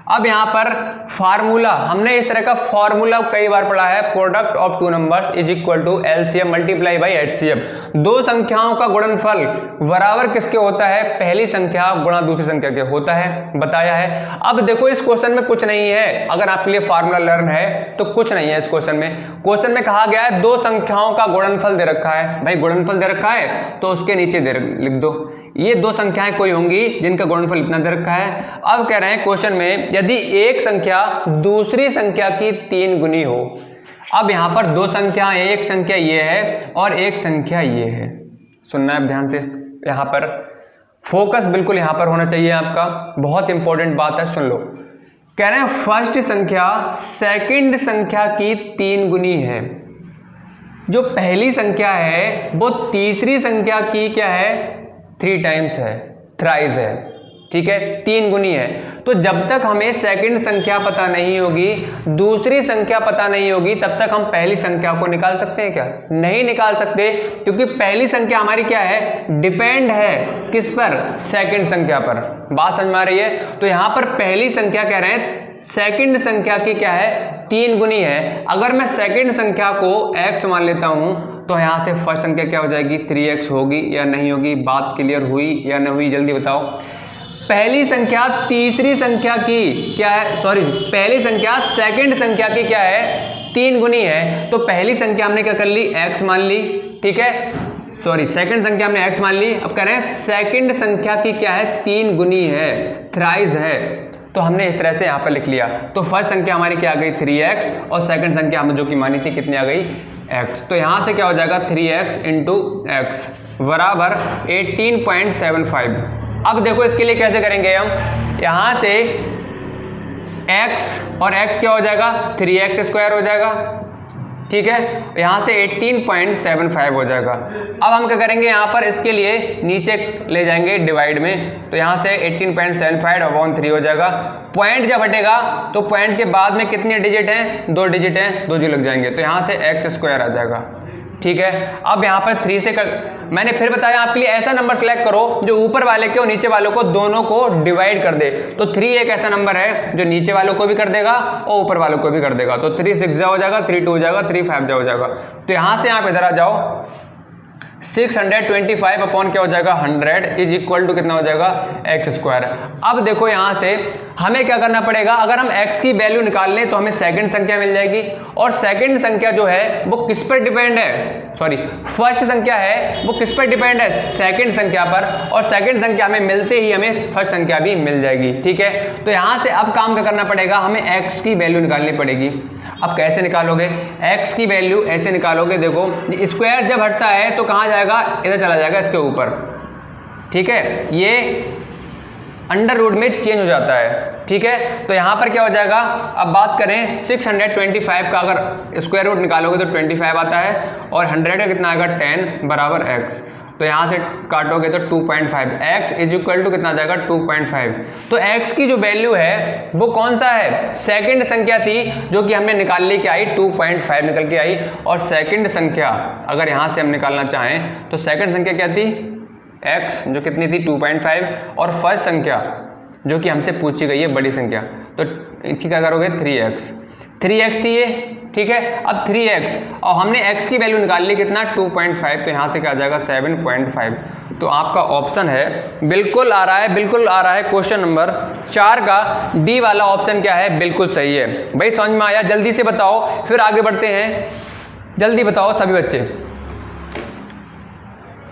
अब यहाँ पर फार्मूला, हमने इस तरह का फार्मूला कई बार पढ़ा है। Product of 2 numbers is equal to LCM multiply by HCF। 2 संख्याओं का गुणनफल बराबर किसके होता है? पहली संख्या गुणा दूसरी संख्या के होता है, बताया है। अब देखो इस क्वेश्चन में कुछ नहीं है, अगर आपके लिए फार्मूला लर्न है तो कुछ नहीं है इस क्वेश्चन में। क्वेश्चन में कहा गया है 2 संख्याओं का गुणनफल दे रखा है। भाई गुणनफल दे रखा है तो उसके नीचे लिख दो ये 2 संख्याएं कोई होंगी जिनका गुणनफल इतना दे रखा है। अब कह रहे हैं क्वेश्चन में यदि एक संख्या दूसरी संख्या की 3 गुनी हो। अब यहां पर 2 संख्या, एक संख्या ये है और एक संख्या ये है। सुनना है ध्यान से, यहां पर फोकस बिल्कुल यहां पर होना चाहिए आपका, बहुत इंपॉर्टेंट बात है, सुन लो। कह रहे हैं फर्स्ट संख्या सेकंड संख्या की 3 गुनी है। जो पहली संख्या है वो तीसरी संख्या की क्या है? 3 टाइम्स है, थ्राइस है। ठीक है, 3 गुनी है। तो जब तक हमें सेकंड संख्या पता नहीं होगी, दूसरी संख्या पता नहीं होगी, तब तक हम पहली संख्या को निकाल सकते हैं क्या? नहीं निकाल सकते, क्योंकि पहली संख्या हमारी क्या है? डिपेंड है किस पर? सेकंड संख्या पर। बात समझ में आ रही है? तो यहां पर पहली संख्या कह रहे हैं सेकंड संख्या की क्या है? 3 गुनी है। अगर मैं सेकंड संख्या को x मान लेता हूं तो यहां से फर्स्ट संख्या क्या हो जाएगी? 3x होगी या नहीं होगी? बात क्लियर हुई या नहीं हुई? जल्दी बताओ। पहली संख्या तीसरी संख्या की क्या है? सॉरी, पहली संख्या सेकंड संख्या की क्या है? 3 गुनी है। तो पहली संख्या हमने क्या कर ली? x मान ली। ठीक है, सॉरी, सेकंड संख्या हमने x मान ली। अब कह रहे हैं सेकंड संख्या की क्या है? 3 गुनी है, थ्राइस है। तो हमने इस तरह से यहाँ पर लिख लिया। तो फर्स्ट संख्या हमारी क्या आ गई? 3x और सेकंड संख्या हमने जो कि मानी थी कितनी आ गई? x। तो यहाँ से क्या हो जाएगा? 3x इंटू x बराबर 18.75। अब देखो इसके लिए कैसे करेंगे हम? यहाँ से x और x क्या हो जाएगा? 3x स्क्वायर हो जाएगा। ठीक है, यहाँ से 18.75 हो जाएगा। अब हम क्या करेंगे? यहाँ पर इसके लिए नीचे ले जाएंगे डिवाइड में, तो यहाँ से 18.75/3 हो जाएगा। पॉइंट जब हटेगा तो पॉइंट के बाद में कितने डिजिट हैं? 2 डिजिट हैं, 2 जीरो लग जाएंगे, तो यहाँ से x स्क्वायर आ जाएगा। ठीक है, अब यहाँ पर 3 से मैंने फिर बताया आपके लिए ऐसा नंबर सेलेक्ट करो जो ऊपर वाले के और नीचे वालों को दोनों को डिवाइड कर दे। तो 3 एक ऐसा नंबर है जो नीचे वालों को भी कर देगा और ऊपर वालों को भी कर देगा। तो 3 6 हो जाएगा, 3 2 हो जाएगा, 3 5 हो जाएगा। तो यहाँ से आप इधर आ जाओ, 625 अपॉन क्या हो जाएगा? 100 इज इक्वल टू कितना हो जाएगा? x square. अब देखो यहाँ से हमें क्या करना पड़ेगा, अगर हम x की वैल्यू निकाल लें तो हमें सेकंड संख्या मिल जाएगी, और सेकंड संख्या जो है वो किस पर डिपेंड है, सॉरी फर्स्ट संख्या है वो किस पर डिपेंड है, सेकंड संख्या पर, और सेकंड संख्या हमें मिलते ही हमें फर्स्ट संख्या भी मिल जाएगी। ठीक है, तो यहां से अब काम क्या करना पड़ेगा, हमें x की वैल्यू निकालनी पड़ेगी। अब कैसे निकालोगे, x की वैल्यू ऐसे निकालोगे, देखो स्क्वायर जब हटता है तो कहां जाएगा, इधर चला जाएगा इसके ऊपर। ठीक है, ये अंडर रूट में चेंज हो जाता है। ठीक है, तो यहाँ पर क्या हो जाएगा, अब बात करें 625 का अगर स्क्वायर रूट निकालोगे तो 25 आता है, और 100 का कितना आएगा 10 बराबर x, तो यहाँ से काटोगे तो 2.5, x इज इक्वल टू कितना आ जाएगा 2.5। तो x की जो वैल्यू है वो कौन सा है, सेकंड संख्या थी जो कि हमने निकाल ली, क्या आई 2.5 निकल के आई। और सेकंड संख्या अगर यहाँ से हम निकालना चाहें तो सेकंड संख्या क्या थी, x जो कितनी थी 2.5, और फर्स्ट संख्या जो कि हमसे पूछी गई है बड़ी संख्या, तो इसकी क्या करोगे 3x थी ये। ठीक है, अब 3x और हमने x की वैल्यू निकाल ली कितना 2.5, तो यहाँ से क्या आ जाएगा 7.5। तो आपका ऑप्शन है बिल्कुल आ रहा है, बिल्कुल आ रहा है, क्वेश्चन नंबर 4 का डी वाला ऑप्शन क्या है, बिल्कुल सही है। भाई समझ में आया, जल्दी से बताओ फिर आगे बढ़ते हैं, जल्दी बताओ सभी बच्चे।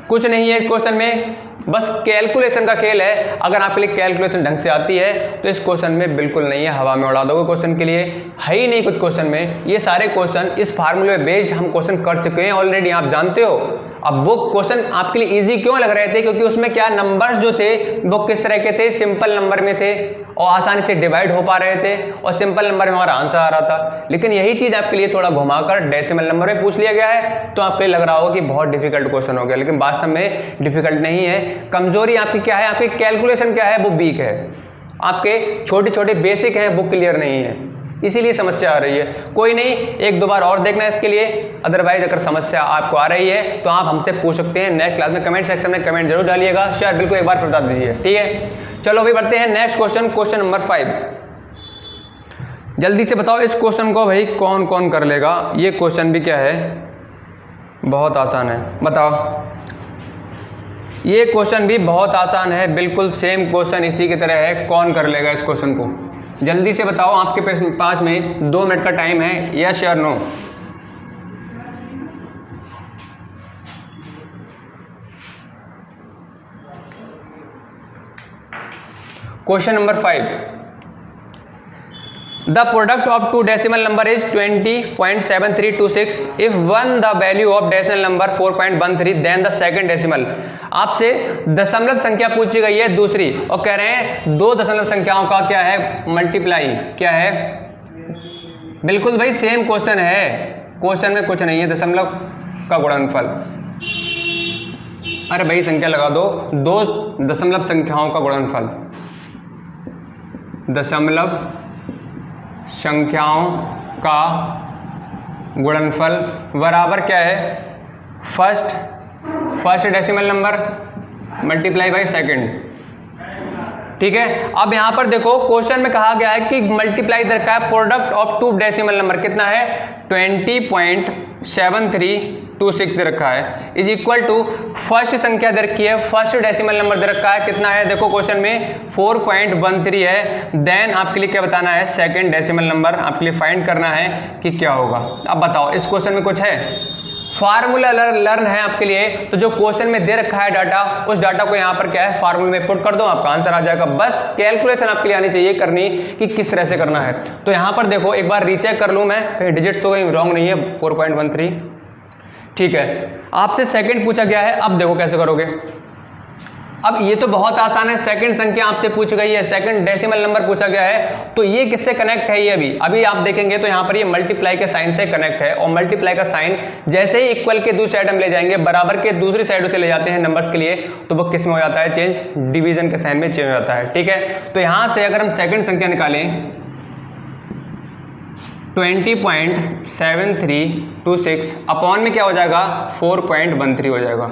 कुछ नहीं है इस क्वेश्चन में, बस कैलकुलेशन का खेल है। अगर आपके लिए कैलकुलेशन ढंग से आती है तो इस क्वेश्चन में बिल्कुल नहीं है, हवा में उड़ा दोगे क्वेश्चन के लिए, है ही नहीं कुछ क्वेश्चन में। ये सारे क्वेश्चन इस फार्मूले में बेस्ड हम क्वेश्चन कर चुके हैं ऑलरेडी, आप जानते हो। अब वो क्वेश्चन आपके लिए इजी क्यों लग रहे थे, क्योंकि उसमें क्या नंबर्स जो थे वो किस तरह के थे, सिंपल नंबर में थे और आसानी से डिवाइड हो पा रहे थे, और सिंपल नंबर में हमारा आंसर आ रहा था। लेकिन यही चीज आपके लिए थोड़ा घुमाकर डेसिमल नंबर में पूछ लिया गया है, तो आपको लग रहा होगा कि बहुत डिफिकल्ट क्वेश्चन हो गया, लेकिन वास्तव में डिफिकल्ट नहीं है। कमजोरी आपकी क्या है, आपकी कैलकुलेशन क्या है, वो वीक है, आपके छोटे छोटे बेसिक हैं वो क्लियर नहीं है, इसीलिए समस्या आ रही है। कोई नहीं, एक दो बार और देखना है इसके लिए, अदरवाइज अगर समस्या आपको आ रही है तो आप हमसे पूछ सकते हैं नेक्स्ट क्लास में, कमेंट सेक्शन में कमेंट जरूर डालिएगा, शेयर बिल्कुल एक बार बता दीजिए। ठीक है, चलो अभी बढ़ते हैं नेक्स्ट क्वेश्चन, क्वेश्चन नंबर 5। जल्दी से बताओ इस क्वेश्चन को भाई कौन कौन कर लेगा, ये क्वेश्चन भी क्या है, बहुत आसान है, बताओ। ये क्वेश्चन भी बहुत आसान है, बिल्कुल सेम क्वेश्चन इसी की तरह है, कौन कर लेगा इस क्वेश्चन को, जल्दी से बताओ। आपके पास में 2 मिनट का टाइम है, यस या no. Question number 5, the product of 2 decimal number is 20.7326 if 1 the value of decimal number 4.13 then the second decimal. आपसे दशमलव संख्या पूछी गई है दूसरी, और कह रहे हैं 2 दशमलव संख्याओं का क्या है मल्टीप्लाई, क्या है, बिल्कुल भाई सेम क्वेश्चन है, क्वेश्चन में कुछ नहीं है, दशमलव का गुणनफल। अरे भाई संख्या लगा दो, 2 दशमलव संख्याओं का गुणनफल, दशमलव संख्याओं का गुणनफल बराबर क्या है, first decimal number multiply by second. ठीक है, अब यहां पर देखो क्वेश्चन में कहा गया है कि मल्टीप्लाई दर का है प्रोडक्ट ऑफ 2 डेसिमल नंबर, कितना है 20.7326 दे रखा है, इज इक्वल टू फर्स्ट संख्या दे रखी है, फर्स्ट डेसिमल नंबर दे रखा है, कितना है देखो क्वेश्चन में 4.13 है, देन आपके लिए क्या बताना है सेकंड डेसिमल नंबर आपके लिए फाइंड करना है कि क्या होगा। अब बताओ इस क्वेश्चन में कुछ है, फार्मूला लर्न है आपके लिए, तो जो क्वेश्चन में दे रखा है डाटा, उस डाटा को यहाँ पर क्या है फार्मूले में पुट कर दो, आपका आंसर आ जाएगा। बस कैलकुलेशन आपके लिए आनी चाहिए करनी कि किस तरह से करना है। तो यहाँ पर देखो एक बार रीचेक कर लूँ मैं, कहीं डिजिट्स तो कहीं रॉन्ग नहीं है, 4.13 ठीक है। आपसे सेकंड पूछा गया है, अब देखो कैसे करोगे। अब ये तो बहुत आसान है, सेकंड संख्या आपसे पूछ गई है, सेकंड डेसिमल नंबर पूछा गया है, तो ये किससे कनेक्ट है, ये अभी आप देखेंगे तो यहाँ पर ये मल्टीप्लाई के साइन से कनेक्ट है, और मल्टीप्लाई का साइन जैसे ही इक्वल के दूसरी साइड हम ले जाएंगे, बराबर के दूसरी साइड से ले जाते हैं नंबर्स के लिए, तो वो किस में हो जाता है चेंज, डिवीजन के साइन में चेंज हो जाता है। ठीक है, तो यहाँ से अगर हम सेकंड संख्या निकालें 20.7326 अपॉन में क्या हो जाएगा 4.13 हो जाएगा।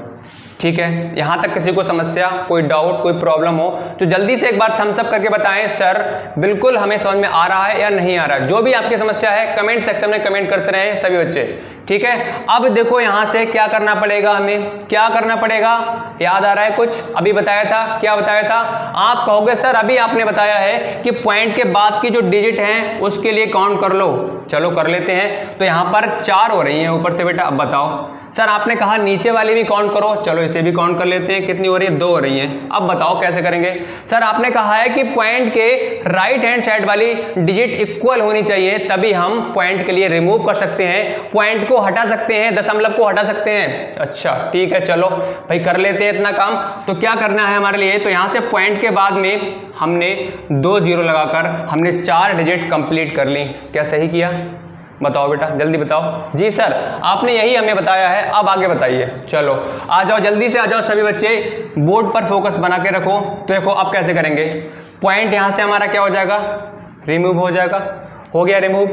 ठीक है, यहाँ तक किसी को समस्या, कोई डाउट, कोई प्रॉब्लम हो तो जल्दी से एक बार थम्स अप करके बताएं सर बिल्कुल हमें समझ में आ रहा है या नहीं आ रहा है। जो भी आपकी समस्या है कमेंट सेक्शन में कमेंट करते रहें सभी बच्चे, ठीक है। अब देखो यहाँ से क्या करना पड़ेगा, हमें क्या करना पड़ेगा, याद आ रहा है कुछ? अभी बताया था, क्या बताया था? आप कहोगे सर अभी आपने बताया है कि पॉइंट के बाद की जो डिजिट हैं उसके लिए काउंट कर लो। चलो कर लेते हैं। तो यहाँ पर 4 हो रही हैं ऊपर से बेटा। अब बताओ सर आपने कहा नीचे वाली भी काउंट करो, चलो इसे भी काउंट कर लेते हैं। कितनी हो रही है? 2 हो रही हैं। अब बताओ कैसे करेंगे? सर आपने कहा है कि पॉइंट के राइट हैंड साइड वाली डिजिट इक्वल होनी चाहिए, तभी हम पॉइंट के लिए रिमूव कर सकते हैं, पॉइंट को हटा सकते हैं, दशमलव को हटा सकते हैं। अच्छा ठीक है, चलो भाई कर लेते हैं इतना काम। तो क्या करना है हमारे लिए? तो यहाँ से पॉइंट के बाद में हमने 2 0 लगाकर हमने 4 डिजिट कंप्लीट कर ली। क्या सही किया? बताओ बेटा, जल्दी बताओ। जी सर आपने यही हमें बताया है, अब आगे बताइए। चलो आ जाओ, जल्दी से आ जाओ सभी बच्चे, बोर्ड पर फोकस बना के रखो। तो देखो अब कैसे करेंगे? पॉइंट यहाँ से हमारा क्या हो जाएगा? रिमूव हो जाएगा। हो गया रिमूव,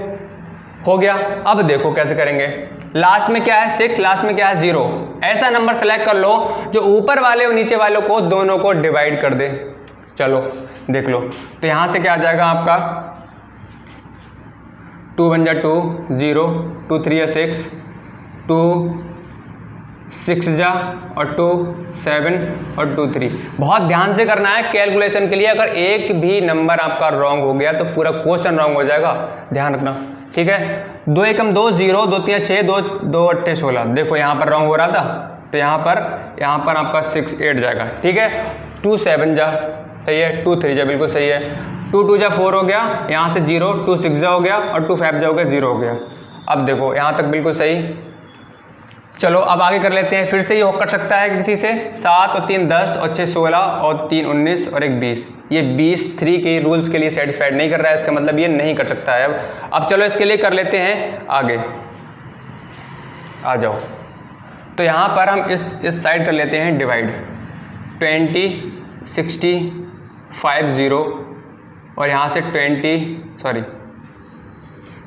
हो गया। अब देखो कैसे करेंगे। लास्ट में क्या है? 6, लास्ट में क्या है? 0। ऐसा नंबर सेलेक्ट कर लो जो ऊपर वाले और नीचे वालों को दोनों को डिवाइड कर दे। चलो देख लो। तो यहाँ से क्या आ जाएगा आपका? 2 1 जा 2 0, 2 3 या 6, 2 6 जा और 2 7 और 2 3। बहुत ध्यान से करना है कैलकुलेशन के लिए। अगर एक भी नंबर आपका रॉन्ग हो गया तो पूरा क्वेश्चन रॉन्ग हो जाएगा, ध्यान रखना, ठीक है। 2 1 2 0, 2 3 6, 2 2 8 16। देखो यहाँ पर रॉन्ग हो रहा था तो यहाँ पर आपका 6 8 जाएगा, ठीक है। 2 7 जा सही है, 2 3 जा बिल्कुल सही है, 2 2 जा 4 हो गया, यहाँ से 0, 2 6 जा हो गया और 2 5 जा हो गया, 0 हो गया। अब देखो यहाँ तक बिल्कुल सही। चलो अब आगे कर लेते हैं। फिर से ये कर सकता है किसी से। 7 और 3 10 और 6 16 और 3 19 और 1 20। ये 20 3 के रूल्स के लिए सेटिस्फाइड नहीं कर रहा है, इसका मतलब ये नहीं कर सकता है। अब चलो इसके लिए कर लेते हैं आगे, आ जाओ। तो यहाँ पर हम इस साइड कर लेते हैं डिवाइड। 20 60 5 0 और यहाँ से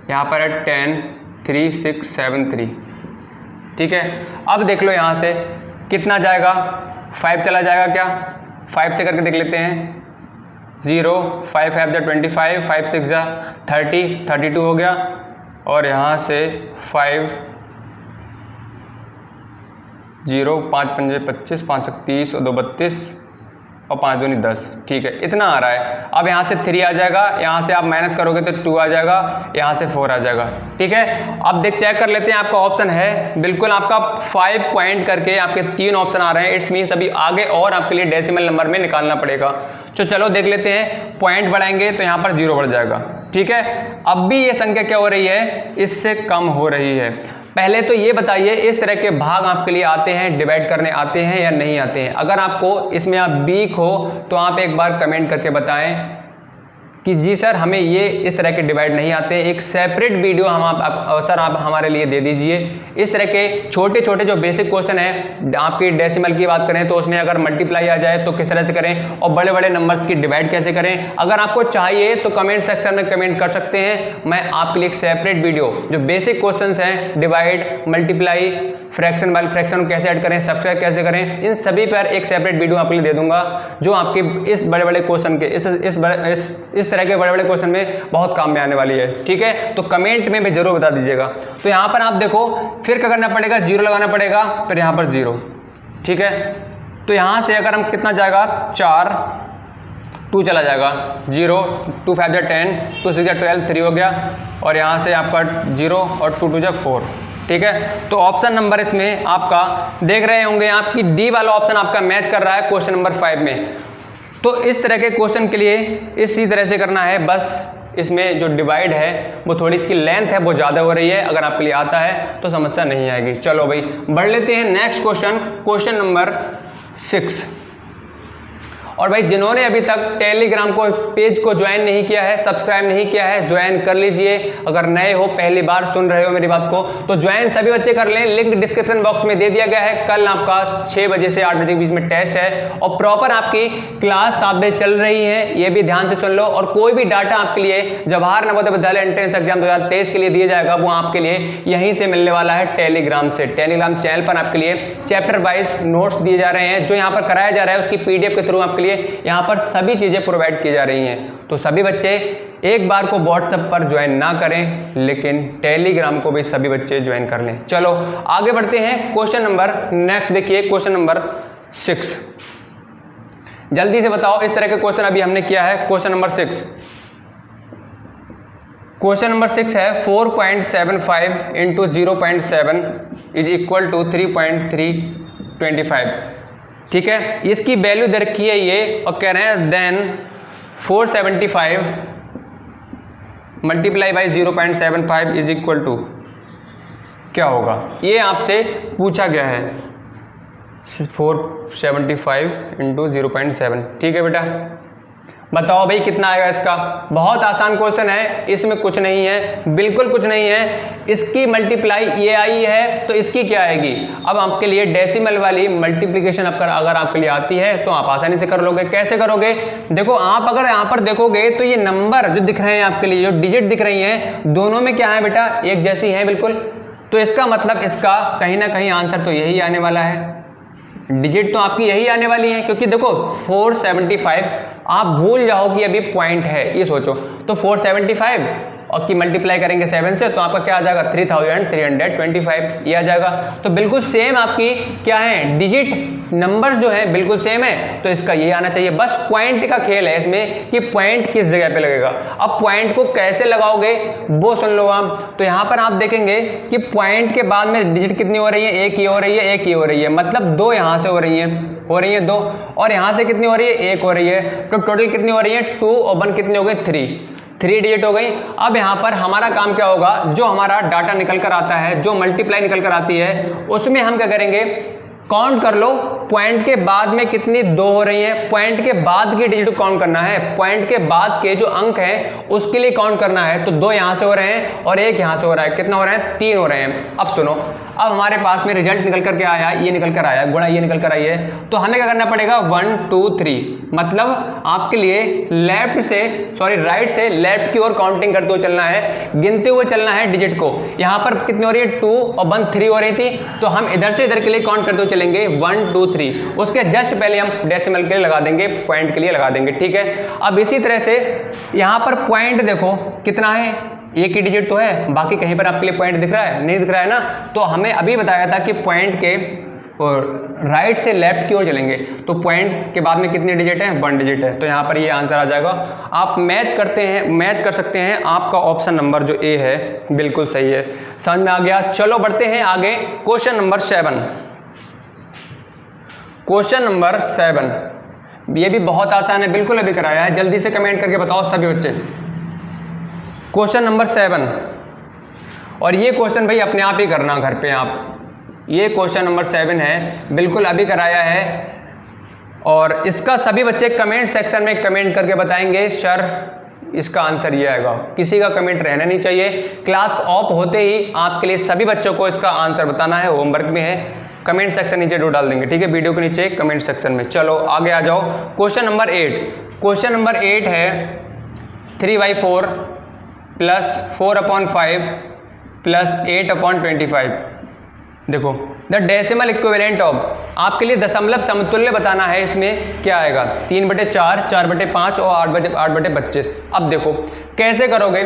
यहाँ पर है 10 3 6 7 3, ठीक है। अब देख लो यहाँ से कितना जाएगा? 5 चला जाएगा क्या? 5 से करके देख लेते हैं। 0 5 5 जा 25, 5 6 जा 30, 32 हो गया। और यहाँ से 5 0 5 5 25, 5 30 और 2 32 और 5 2 10, ठीक है। इतना आ रहा है। अब यहाँ से 3 आ जाएगा, यहाँ से आप माइनस करोगे तो 2 आ जाएगा, यहाँ से 4 आ जाएगा, ठीक है। अब चेक कर लेते हैं। आपका ऑप्शन है बिल्कुल आपका 5 पॉइंट करके आपके 3 ऑप्शन आ रहे हैं। इट्स मीन्स अभी आगे और आपके लिए डेसिमल नंबर में निकालना पड़ेगा। तो चलो देख लेते हैं। पॉइंट बढ़ाएंगे तो यहाँ पर 0 बढ़ जाएगा, ठीक है। अब भी ये संख्या क्या हो रही है? इससे कम हो रही है। पहले तो ये बताइए इस तरह के भाग आपके लिए आते हैं, डिवाइड करने आते हैं या नहीं आते हैं? अगर आपको इसमें आप वीक हो तो आप एक बार कमेंट करके बताएं कि जी सर हमें ये इस तरह के डिवाइड नहीं आते। एक सेपरेट वीडियो सर आप हमारे लिए दे दीजिए। इस तरह के छोटे छोटे जो बेसिक क्वेश्चन है, आपकी डेसिमल की बात करें तो उसमें अगर मल्टीप्लाई आ जाए तो किस तरह से करें, और बड़े बड़े नंबर्स की डिवाइड कैसे करें, अगर आपको चाहिए तो कमेंट सेक्शन में कमेंट कर सकते हैं। मैं आपके लिए एक सेपरेट वीडियो जो बेसिक क्वेश्चन हैं, डिवाइड, मल्टीप्लाई, फ्रैक्शन वाले फ्रैक्शन कैसे ऐड करें, सब्सट्रैक्ट कैसे करें, इन सभी पर एक सेपरेट वीडियो आपके लिए दे दूंगा जो आपके इस बड़े बड़े क्वेश्चन के इस तरह के बड़े बड़े क्वेश्चन में बहुत काम में आने वाली है, ठीक है। तो कमेंट में भी जरूर बता दीजिएगा। तो यहाँ पर आप देखो फिर क्या करना पड़ेगा? 0 लगाना पड़ेगा, फिर यहाँ पर 0, ठीक है। तो यहाँ से अगर हम कितना जाएगा? 4 2 चला जाएगा, 0 2 5 जा 10, 2 6 जा 12, 3 हो गया। और यहाँ से आपका 0 और 2 2 जा 4, ठीक है। तो ऑप्शन नंबर इसमें आपका देख रहे होंगे आपकी डी वाला ऑप्शन आपका मैच कर रहा है क्वेश्चन नंबर 5 में। तो इस तरह के क्वेश्चन के लिए इसी तरह से करना है। बस इसमें जो डिवाइड है वो थोड़ी इसकी लेंथ है वो ज़्यादा हो रही है। अगर आपके लिए आता है तो समस्या नहीं आएगी। चलो भाई बढ़ लेते हैं नेक्स्ट क्वेश्चन, क्वेश्चन नंबर 6। और भाई जिन्होंने अभी तक टेलीग्राम को पेज को ज्वाइन नहीं किया है, सब्सक्राइब नहीं किया है, ज्वाइन कर लीजिए। अगर नए हो, पहली बार सुन रहे हो मेरी बात को, तो ज्वाइन सभी बच्चे कर लें। लिंक डिस्क्रिप्शन बॉक्स में दे दिया गया है। कल आपका 6 बजे से 8 बजे के बीच में टेस्ट है और प्रॉपर आपकी क्लास 7 बजे चल रही है, ये भी ध्यान से सुन लो। और कोई भी डाटा आपके लिए जवाहर नवोदय विद्यालय एंट्रेंस एग्जाम 2023 के लिए दिया जाएगा, वो आपके लिए यहीं से मिलने वाला है, टेलीग्राम से। टेलीग्राम चैनल पर आपके लिए चैप्टर वाइज नोट्स दिए जा रहे हैं, जो यहाँ पर कराया जा रहा है उसकी पीडीएफ के थ्रू आपके लिए यहाँ पर सभी चीजें प्रोवाइड की जा रही हैं। तो सभी बच्चे एक बार को व्हाट्सएप पर ज्वाइन ना करें, लेकिन टेलीग्राम को भी सभी बच्चे ज्वाइन कर लें। चलो आगे बढ़ते हैं। क्वेश्चन नंबर नेक्स्ट देखिए, क्वेश्चन नंबर 6। जल्दी से बताओ, इस तरह के क्वेश्चन अभी हमने किया है। क्वेश्चन नंबर 6, क्वेश्चन नंबर 6 है 4.75 इंटू 0.7 इज इक्वल टू 3.325। ठीक है, इसकी वैल्यू दे रखी है ये, और कह रहे हैं then 475 multiply by 0.75 is equal to क्या होगा, ये आपसे पूछा गया है। 475 इंटू 0.7। ठीक है बेटा, बताओ भाई कितना आएगा इसका। बहुत आसान क्वेश्चन है, इसमें कुछ नहीं है, बिल्कुल कुछ नहीं है। इसकी मल्टीप्लाई ये आई है तो इसकी क्या आएगी। अब आपके लिए डेसिमल वाली मल्टीप्लिकेशन अगर आपके लिए आती है तो आप आसानी से कर लोगे। कैसे करोगे, देखो आप अगर यहाँ पर देखोगे तो ये नंबर जो दिख रहे हैं आपके लिए, जो डिजिट दिख रही हैं, दोनों में क्या है बेटा, एक जैसी है बिल्कुल। तो इसका मतलब इसका कहीं ना कहीं आंसर तो यही आने वाला है, डिजिट तो आपकी यही आने वाली है। क्योंकि देखो 475 आप भूल जाओ कि अभी पॉइंट है, ये सोचो। तो 475 और की मल्टीप्लाई करेंगे 7 से तो आपका क्या आ जाएगा, 3325 ये आ जाएगा। तो बिल्कुल सेम आपकी क्या है, डिजिट नंबर जो है बिल्कुल सेम है, तो इसका ये आना चाहिए। बस पॉइंट का खेल है इसमें कि पॉइंट किस जगह पे लगेगा। अब पॉइंट को कैसे लगाओगे वो सुन लो आप। तो यहाँ पर आप देखेंगे कि पॉइंट के बाद में डिजिट कितनी हो रही है, एक ही हो रही है, एक ही हो रही है, मतलब 2 यहाँ से हो रही है 2, और यहाँ से कितनी हो रही है, 1 हो रही है। तो टोटल कितनी हो रही है, 2 और 1 कितनी हो गई, 3 डिजिट हो गई। अब यहाँ पर हमारा काम क्या होगा, जो हमारा डाटा निकल कर आता है, जो मल्टीप्लाई निकल कर आती है, उसमें हम क्या करेंगे, काउंट कर लो पॉइंट के बाद में कितनी 2 हो रही है। पॉइंट के बाद के डिजिट को काउंट करना है, पॉइंट के बाद के जो अंक हैं उसके लिए काउंट करना है। तो 2 यहाँ से हो रहे हैं और 1 यहाँ से हो रहा है, कितना हो रहा है, 3 हो रहे हैं। अब सुनो, अब हमारे पास में रिजल्ट निकल करके आया, ये निकल कर आया, गुणा ये निकल कर आई है। तो हमें क्या करना पड़ेगा, 1 2 3, मतलब आपके लिए राइट से लेफ्ट की ओर काउंटिंग करते हुए चलना है, गिनते हुए चलना है डिजिट को। यहाँ पर कितनी हो रही है, 2 और 1 3 हो रही थी, तो हम इधर से इधर के लिए काउंट करते हुए चलेंगे 1 2 3। उसके जस्ट पहले हम डेसिमल के लिए लगा देंगे, पॉइंट के लिए लगा देंगे। ठीक है, अब इसी तरह से यहाँ पर पॉइंट देखो कितना है, एक ही डिजिट तो है, बाकी कहीं पर आपके लिए पॉइंट दिख रहा है, नहीं दिख रहा है ना। तो हमें अभी बताया था कि पॉइंट के और राइट से लेफ्ट की ओर चलेंगे, तो पॉइंट के बाद में कितने डिजिट है, 1 डिजिट है। तो यहाँ पर ये आंसर आ जाएगा। आप मैच कर सकते हैं, आपका ऑप्शन नंबर जो ए है बिल्कुल सही है। समझ में आ गया। चलो बढ़ते हैं आगे। क्वेश्चन नंबर 7, क्वेश्चन नंबर 7 ये भी बहुत आसान है, बिल्कुल अभी कराया है। जल्दी से कमेंट करके बताओ सभी बच्चे। क्वेश्चन नंबर 7, और ये क्वेश्चन भाई अपने आप ही करना घर पे आप। ये क्वेश्चन नंबर 7 है, बिल्कुल अभी कराया है, और इसका सभी बच्चे कमेंट सेक्शन में कमेंट करके बताएंगे सर इसका आंसर ये आएगा। किसी का कमेंट रहना नहीं चाहिए। क्लास ऑफ होते ही आपके लिए सभी बच्चों को इसका आंसर बताना है, होमवर्क में है। कमेंट सेक्शन नीचे डाल देंगे, ठीक है, वीडियो के नीचे कमेंट सेक्शन में। चलो आगे आ जाओ। क्वेश्चन नंबर 8, क्वेश्चन नंबर 8 है 3/4 प्लस 4/5 प्लस 8/25। देखो द डेसिमल इक्विवेलेंट ऑफ, आपके लिए दशमलव समतुल्य बताना है। इसमें क्या आएगा, 3/4, 4/5 और 8/25। अब देखो कैसे करोगे,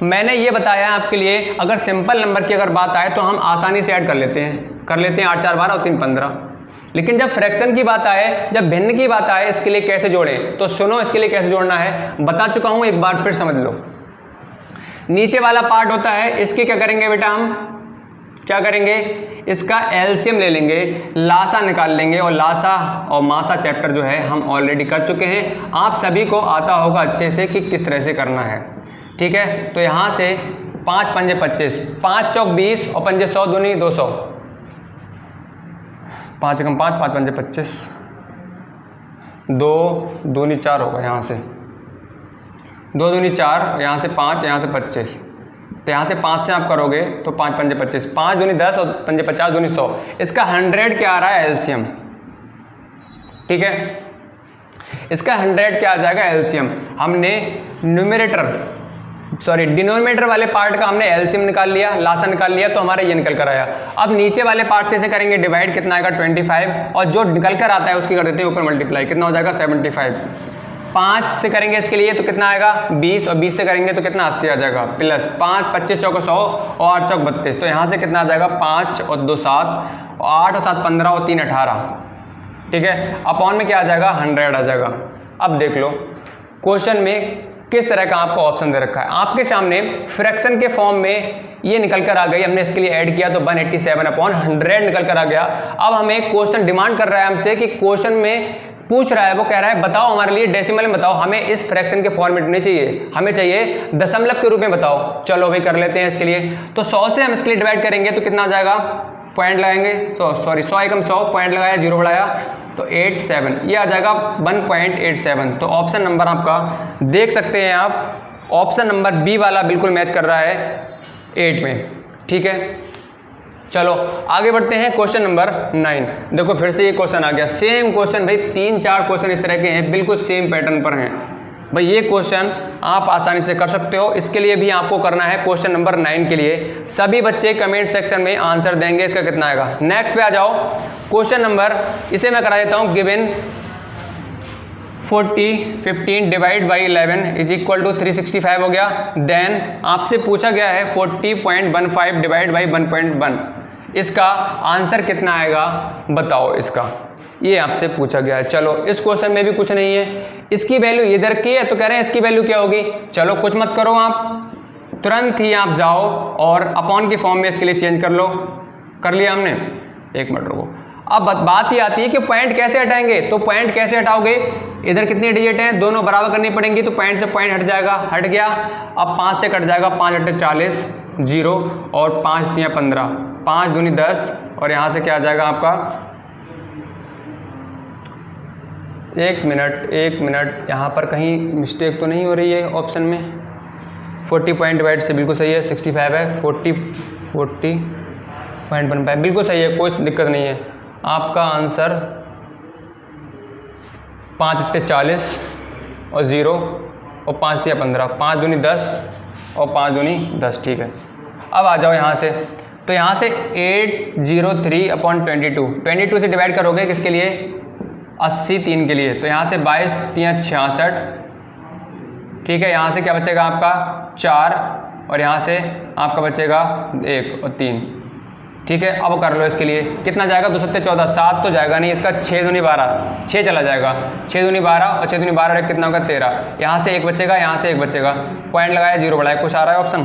मैंने ये बताया आपके लिए। अगर सिंपल नंबर की अगर बात आए तो हम आसानी से ऐड कर लेते हैं 8 4 12 और 3 15। लेकिन जब फ्रैक्शन की बात आए, जब भिन्न की बात आए, इसके लिए कैसे जोड़ें, तो सुनो इसके लिए कैसे जोड़ना है, बता चुका हूं, एक बार फिर समझ लो। नीचे वाला पार्ट होता है, इसकी क्या करेंगे बेटा, हम क्या करेंगे, इसका एलसीएम ले लेंगे, लासा निकाल लेंगे, और लासा और मासा चैप्टर जो है हम ऑलरेडी कर चुके हैं। आप सभी को आता होगा अच्छे से कि किस तरह से करना है, ठीक है। तो यहाँ से 5 पंजे 25, 5 चौक 20 और पंजे 100 दूनी 200, 5 एकम 5, 5 पंजे 25, 2 दूनी 4 होगा, यहाँ से 2 दूनी 4, यहाँ से 5, यहाँ से 25, तो यहाँ से 5 से आप करोगे तो 5 पंजे 25, 5 दूनी 10 और पंजे 50 दूनी 100। इसका 100 क्या आ रहा है? एलसीएम। ठीक है, इसका 100 क्या आ जाएगा? एलसीएम। हमने डिनोमिनेटर वाले पार्ट का हमने एलसीएम निकाल लिया, लासा निकाल लिया, तो हमारा ये निकल कर आया। अब नीचे वाले पार्ट से इसे करेंगे डिवाइड, कितना आएगा? 25, और जो निकल कर आता है उसकी कर देते हैं ऊपर मल्टीप्लाई, कितना हो जाएगा? 75। 5 से करेंगे इसके लिए तो कितना आएगा? 20, और 20 से करेंगे तो कितना? 80 आ जाएगा, प्लस 5 25 चौको 100 और 8 चौक 32, तो यहाँ से कितना आ जाएगा? 5 और 2 7, और 8 और 7 15 और 3 18। ठीक है, अपॉन में क्या आ जाएगा? 100 आ जाएगा। अब देख लो क्वेश्चन में किस तरह का आपको ऑप्शन दे रखा है। आपके सामने फ्रैक्शन के फॉर्म में ये निकल कर आ गई, हमने इसके लिए ऐड किया तो 187/100 निकल कर आ गया। अब हमें क्वेश्चन डिमांड कर रहा है हमसे कि क्वेश्चन में पूछ रहा है, वो कह रहा है बताओ हमारे लिए डेसिमल में बताओ, हमें इस फ्रैक्शन के फॉर्मेट में चाहिए, हमें चाहिए दशमलव के रूप में बताओ। चलो भाई कर लेते हैं इसके लिए। तो 100 से हम इसके लिए डिवाइड करेंगे तो कितना आ जाएगा? पॉइंट लगाएंगे, 100 एकम 100, पॉइंट लगाया, 0 बढ़ाया तो 87, ये आ जाएगा 1.87। तो ऑप्शन नंबर आपका देख सकते हैं आप, ऑप्शन नंबर बी वाला बिल्कुल मैच कर रहा है 8 में। ठीक है, चलो आगे बढ़ते हैं। Question number 9। देखो फिर से ये क्वेश्चन आ गया, सेम क्वेश्चन भाई, 3-4 क्वेश्चन इस तरह के हैं, बिल्कुल सेम पैटर्न पर हैं भाई। ये क्वेश्चन आप आसानी से कर सकते हो। इसके लिए भी आपको करना है, क्वेश्चन नंबर 9 के लिए सभी बच्चे कमेंट सेक्शन में आंसर देंगे, इसका कितना आएगा। नेक्स्ट पे आ जाओ, क्वेश्चन नंबर, इसे मैं करा देता हूँ। Given 40/15 divide by 11 is equal to 365 हो गया। देन आपसे पूछा गया है 40.15 डिवाइड बाई 1.1, इसका आंसर कितना आएगा बताओ इसका, ये आपसे पूछा गया है। चलो इस क्वेश्चन में भी कुछ नहीं है, इसकी वैल्यू इधर की है तो कह रहे हैं इसकी वैल्यू क्या होगी। चलो कुछ मत करो, आप तुरंत ही आप जाओ और अपॉन के फॉर्म में इसके लिए चेंज कर लो। कर लिया हमने, एक मिनट रुको। अब बात ये आती है कि पॉइंट कैसे हटाएंगे। तो पॉइंट कैसे हटाओगे, इधर कितनी डिजिट हैं, दोनों बराबर करनी पड़ेंगी, तो पॉइंट से पॉइंट हट जाएगा, हट गया। अब 5 से कट जाएगा, 5 × 8 = 40, 0 और 5 × 3 = 15, 5 दूनी 10, और यहाँ से क्या आ जाएगा आपका, एक मिनट यहाँ पर कहीं मिस्टेक तो नहीं हो रही है ऑप्शन में। 40 पॉइंट डिवाइड से बिल्कुल सही है, 65 है, 40.15 बिल्कुल सही है, कोई दिक्कत नहीं है। आपका आंसर 5 × 8 = 40 और 0 और 5 × 3 = 15, 5 दूनी 10 और 5 दूनी 10। ठीक है, अब आ जाओ यहाँ से। तो यहाँ से 803/22 से डिवाइड करोगे किसके लिए, 80 3 के लिए, तो यहाँ से 22 × 3 = 66। ठीक है, यहाँ से क्या बचेगा आपका 4, और यहाँ से आपका बचेगा 1 और 3। ठीक है, अब कर लो इसके लिए, कितना जाएगा, 2 × 7 = 14, 7 तो जाएगा नहीं, इसका 6 दूनी 12, 6 चला जाएगा, 6 दूनी 12 और 6 दूनी 12 और 1 कितना होगा 13। यहाँ से 1 बचेगा, यहाँ से 1 बचेगा, पॉइंट लगाया, 0 बढ़ाया, कुछ आ रहा है ऑप्शन,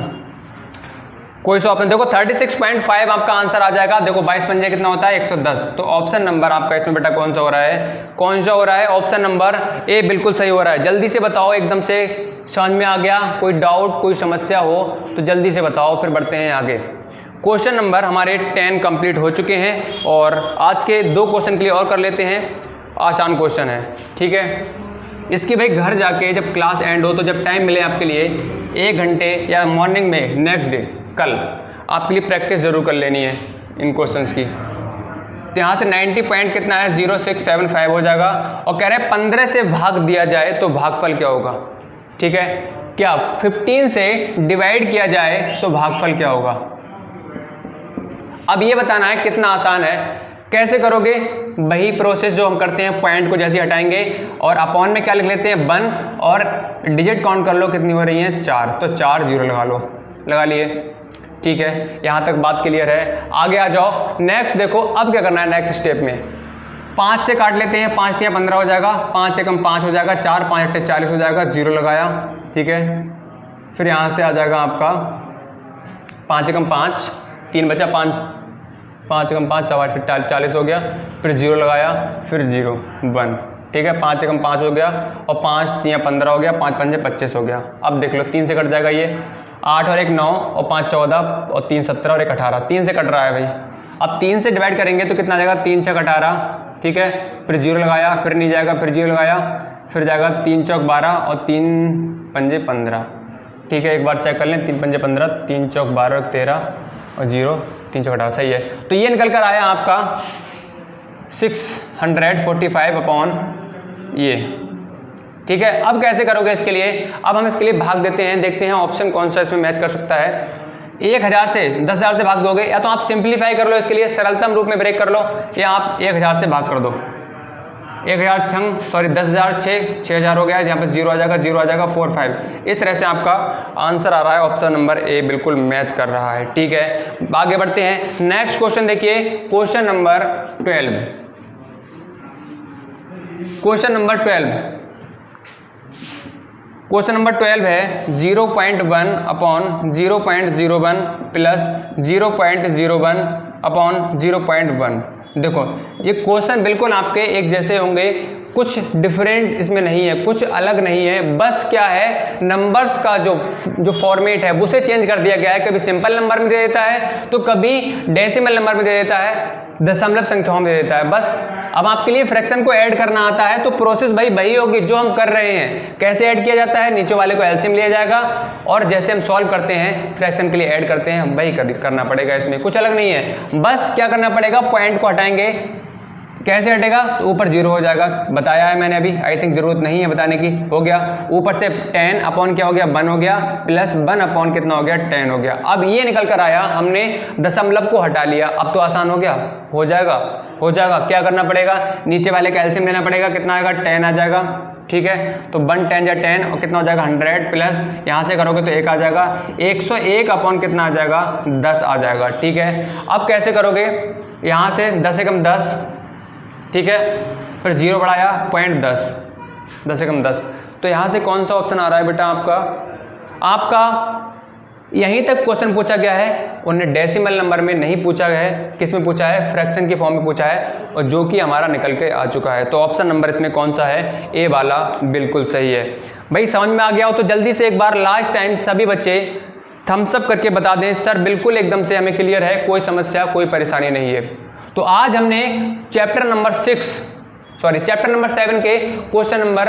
कोई सा ऑप्शन। देखो 36.5 आपका आंसर आ जाएगा। देखो 22 पंजे कितना होता है 110। तो ऑप्शन नंबर आपका इसमें बेटा कौन सा हो रहा है, कौन सा हो रहा है, ऑप्शन नंबर ए बिल्कुल सही हो रहा है। जल्दी से बताओ, एकदम से समझ में आ गया, कोई डाउट कोई समस्या हो तो जल्दी से बताओ, फिर बढ़ते हैं आगे। क्वेश्चन नंबर हमारे 10 कंप्लीट हो चुके हैं, और आज के 2 क्वेश्चन के लिए और कर लेते हैं, आसान क्वेश्चन है। ठीक है, इसकी भाई घर जाके जब क्लास एंड हो तो जब टाइम मिले आपके लिए 1 घंटे या मॉर्निंग में नेक्स्ट डे कल आपके लिए प्रैक्टिस जरूर कर लेनी है इन क्वेश्चंस की। तो यहाँ से 90 पॉइंट कितना है 0675 हो जाएगा, और कह रहे हैं 15 से भाग दिया जाए तो भागफल क्या होगा। ठीक है, क्या 15 से डिवाइड किया जाए तो भागफल क्या होगा। अब ये बताना है, कितना आसान है, कैसे करोगे, वही प्रोसेस जो हम करते हैं, पॉइंट को जैसे हटाएंगे और अपॉन में क्या लिख लेते हैं 1, और डिजिट काउंट कर लो कितनी हो रही हैं 4, तो 4 0 लगा लो, लगा लिए। ठीक है, यहाँ तक बात क्लियर है, आगे आ जाओ। नेक्स्ट देखो अब क्या करना है, नेक्स्ट स्टेप में 5 से काट लेते हैं, 5 × 3 = 15 हो जाएगा, 5 × 1 = 5 हो जाएगा, 4 × 5 = 40 हो जाएगा, 0 लगाया। ठीक है, फिर यहाँ से आ जाएगा आपका 5 × 5 3 बचा, 5 × 5 = 40 हो गया, फिर 0 लगाया, फिर 0 1। ठीक है, 5 × 5 हो गया, और 5 × 3 = 15 हो गया, 5 × 5 = 25 हो गया। अब देख लो 3 से कट जाएगा ये, 8 और 1 9 और 5 14 और 3 17 और 1 18, 3 से कट रहा है भाई, अब 3 से डिवाइड करेंगे तो कितना आ जाएगा, 3 चौक 18, ठीक है, फिर 0 लगाया, फिर नहीं जाएगा, फिर 0 लगाया, फिर जाएगा 3 चौक 12 और 3 पंजे 15, ठीक है, एक बार चेक कर लें, 3 पंजे 15, 3 चौक 12 13 और 0 3 चौक 18, सही है। तो ये निकल कर आया आपका 645 अपॉन ये, ठीक है। अब कैसे करोगे इसके लिए, अब हम इसके लिए भाग देते हैं, देखते हैं ऑप्शन कौन सा इसमें मैच कर सकता है। 1000 से 10,000 से भाग दोगे, या तो आप सिंप्लीफाई कर लो, इसके लिए सरलतम रूप में ब्रेक कर लो, या आप 1000 से भाग कर दो। 10,000 छंग सॉरी 10,000 6,000 हो गया, यहाँ पे 0 आ जाएगा, 0 आ जाएगा, 4 5, इस तरह से आपका आंसर आ रहा है। ऑप्शन नंबर ए बिल्कुल मैच कर रहा है, ठीक है। आगे बढ़ते हैं, नेक्स्ट क्वेश्चन देखिए, क्वेश्चन नंबर 12। क्वेश्चन नंबर 12 है 0.1 अपॉन 0.01 प्लस 0.01 अपॉन 0.1। देखो ये क्वेश्चन बिल्कुल आपके एक जैसे होंगे, कुछ डिफरेंट इसमें नहीं है, कुछ अलग नहीं है, बस क्या है नंबर्स का जो फॉर्मेट है उसे चेंज कर दिया गया है। कभी सिंपल नंबर में दे देता है तो कभी डेसिमल नंबर में दे देता है, दशमलव संख्याओं में दे देता है। बस अब आपके लिए फ्रैक्शन को ऐड करना आता है तो प्रोसेस भाई वही होगी जो हम कर रहे हैं। कैसे ऐड किया जाता है, नीचे वाले को एलसीएम लिया जाएगा और जैसे हम सॉल्व करते हैं फ्रैक्शन के लिए ऐड करते हैं, वही करना पड़ेगा, इसमें कुछ अलग नहीं है। बस क्या करना पड़ेगा, पॉइंट को हटाएंगे, कैसे हटेगा, तो ऊपर 0 हो जाएगा, बताया है मैंने अभी, आई थिंक जरूरत नहीं है बताने की, हो गया। ऊपर से 10 अपॉन क्या हो गया, 1 हो गया, प्लस 1 अपॉन कितना हो गया, 10 हो गया। अब ये निकल कर आया, हमने दशमलव को हटा लिया, अब तो आसान हो गया, हो जाएगा। क्या करना पड़ेगा, नीचे वाले का एलसीएम लेना पड़ेगा, कितना आएगा, 10 आ जाएगा, ठीक है। तो 1 10 या 10 और कितना हो जाएगा 100, प्लस यहाँ से करोगे तो 1 आ जाएगा, 101 अपॉन कितना आ जाएगा, 10 आ जाएगा, ठीक है। अब कैसे करोगे, यहाँ से 10 से कम 10, ठीक है, फिर 0 बढ़ाया, पॉइंट 10 से कम 10, तो यहाँ से कौन सा ऑप्शन आ रहा है बेटा आपका यहीं तक क्वेश्चन पूछा गया है, उन्हें डेसिमल नंबर में नहीं पूछा गया है, किस में पूछा है, फ्रैक्शन की फॉर्म में पूछा है, और जो कि हमारा निकल के आ चुका है। तो ऑप्शन नंबर इसमें कौन सा है, ए वाला बिल्कुल सही है। भाई समझ में आ गया हो तो जल्दी से एक बार लास्ट टाइम सभी बच्चे थम्स अप करके बता दें, सर बिल्कुल एकदम से हमें क्लियर है, कोई समस्या कोई परेशानी नहीं है। तो आज हमने चैप्टर नंबर 7 के क्वेश्चन नंबर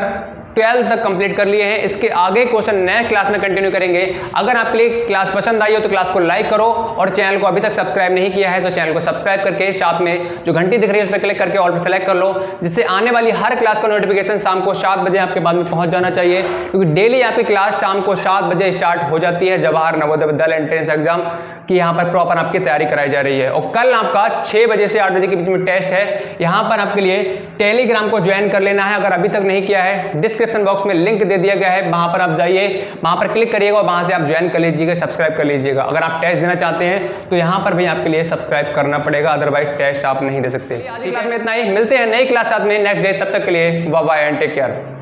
12 तक कंप्लीट कर लिए हैं। इसके आगे क्वेश्चन नए क्लास में कंटिन्यू करेंगे। अगर आपके लिए क्लास पसंद आई हो तो क्लास को लाइक करो, और चैनल को अभी तक सब्सक्राइब नहीं किया है तो चैनल को सब्सक्राइब करके साथ में जो घंटी दिख रही है उस पर क्लिक करके ऑल पर सेलेक्ट कर लो, जिससे आने वाली हर क्लास का नोटिफिकेशन शाम को 7 बजे आपके पास में पहुंच जाना चाहिए, क्योंकि डेली आपकी क्लास शाम को 7 बजे स्टार्ट हो जाती है। जवाहर नवोदय विद्यालय एंट्रेंस एग्जाम की यहाँ पर प्रॉपर आपकी तैयारी कराई जा रही है। और कल आपका 6 बजे से 8 बजे के बीच में टेस्ट है। यहाँ पर आपके लिए टेलीग्राम को ज्वाइन कर लेना है, अगर अभी तक नहीं किया है डिस्क्रिप्शन बॉक्स में लिंक दे दिया गया है, वहां पर आप जाइए, वहां पर क्लिक करिएगा और वहां से आप ज्वाइन कर लीजिएगा, सब्सक्राइब कर लीजिएगा। अगर आप टेस्ट देना चाहते हैं तो यहाँ पर भी आपके लिए सब्सक्राइब करना पड़ेगा, अदरवाइज टेस्ट आप नहीं दे सकते। ठीक है, इतना ही, मिलते हैं नई क्लास साथ में नेक्स्ट डे, तब तक के लिए bye bye and take care.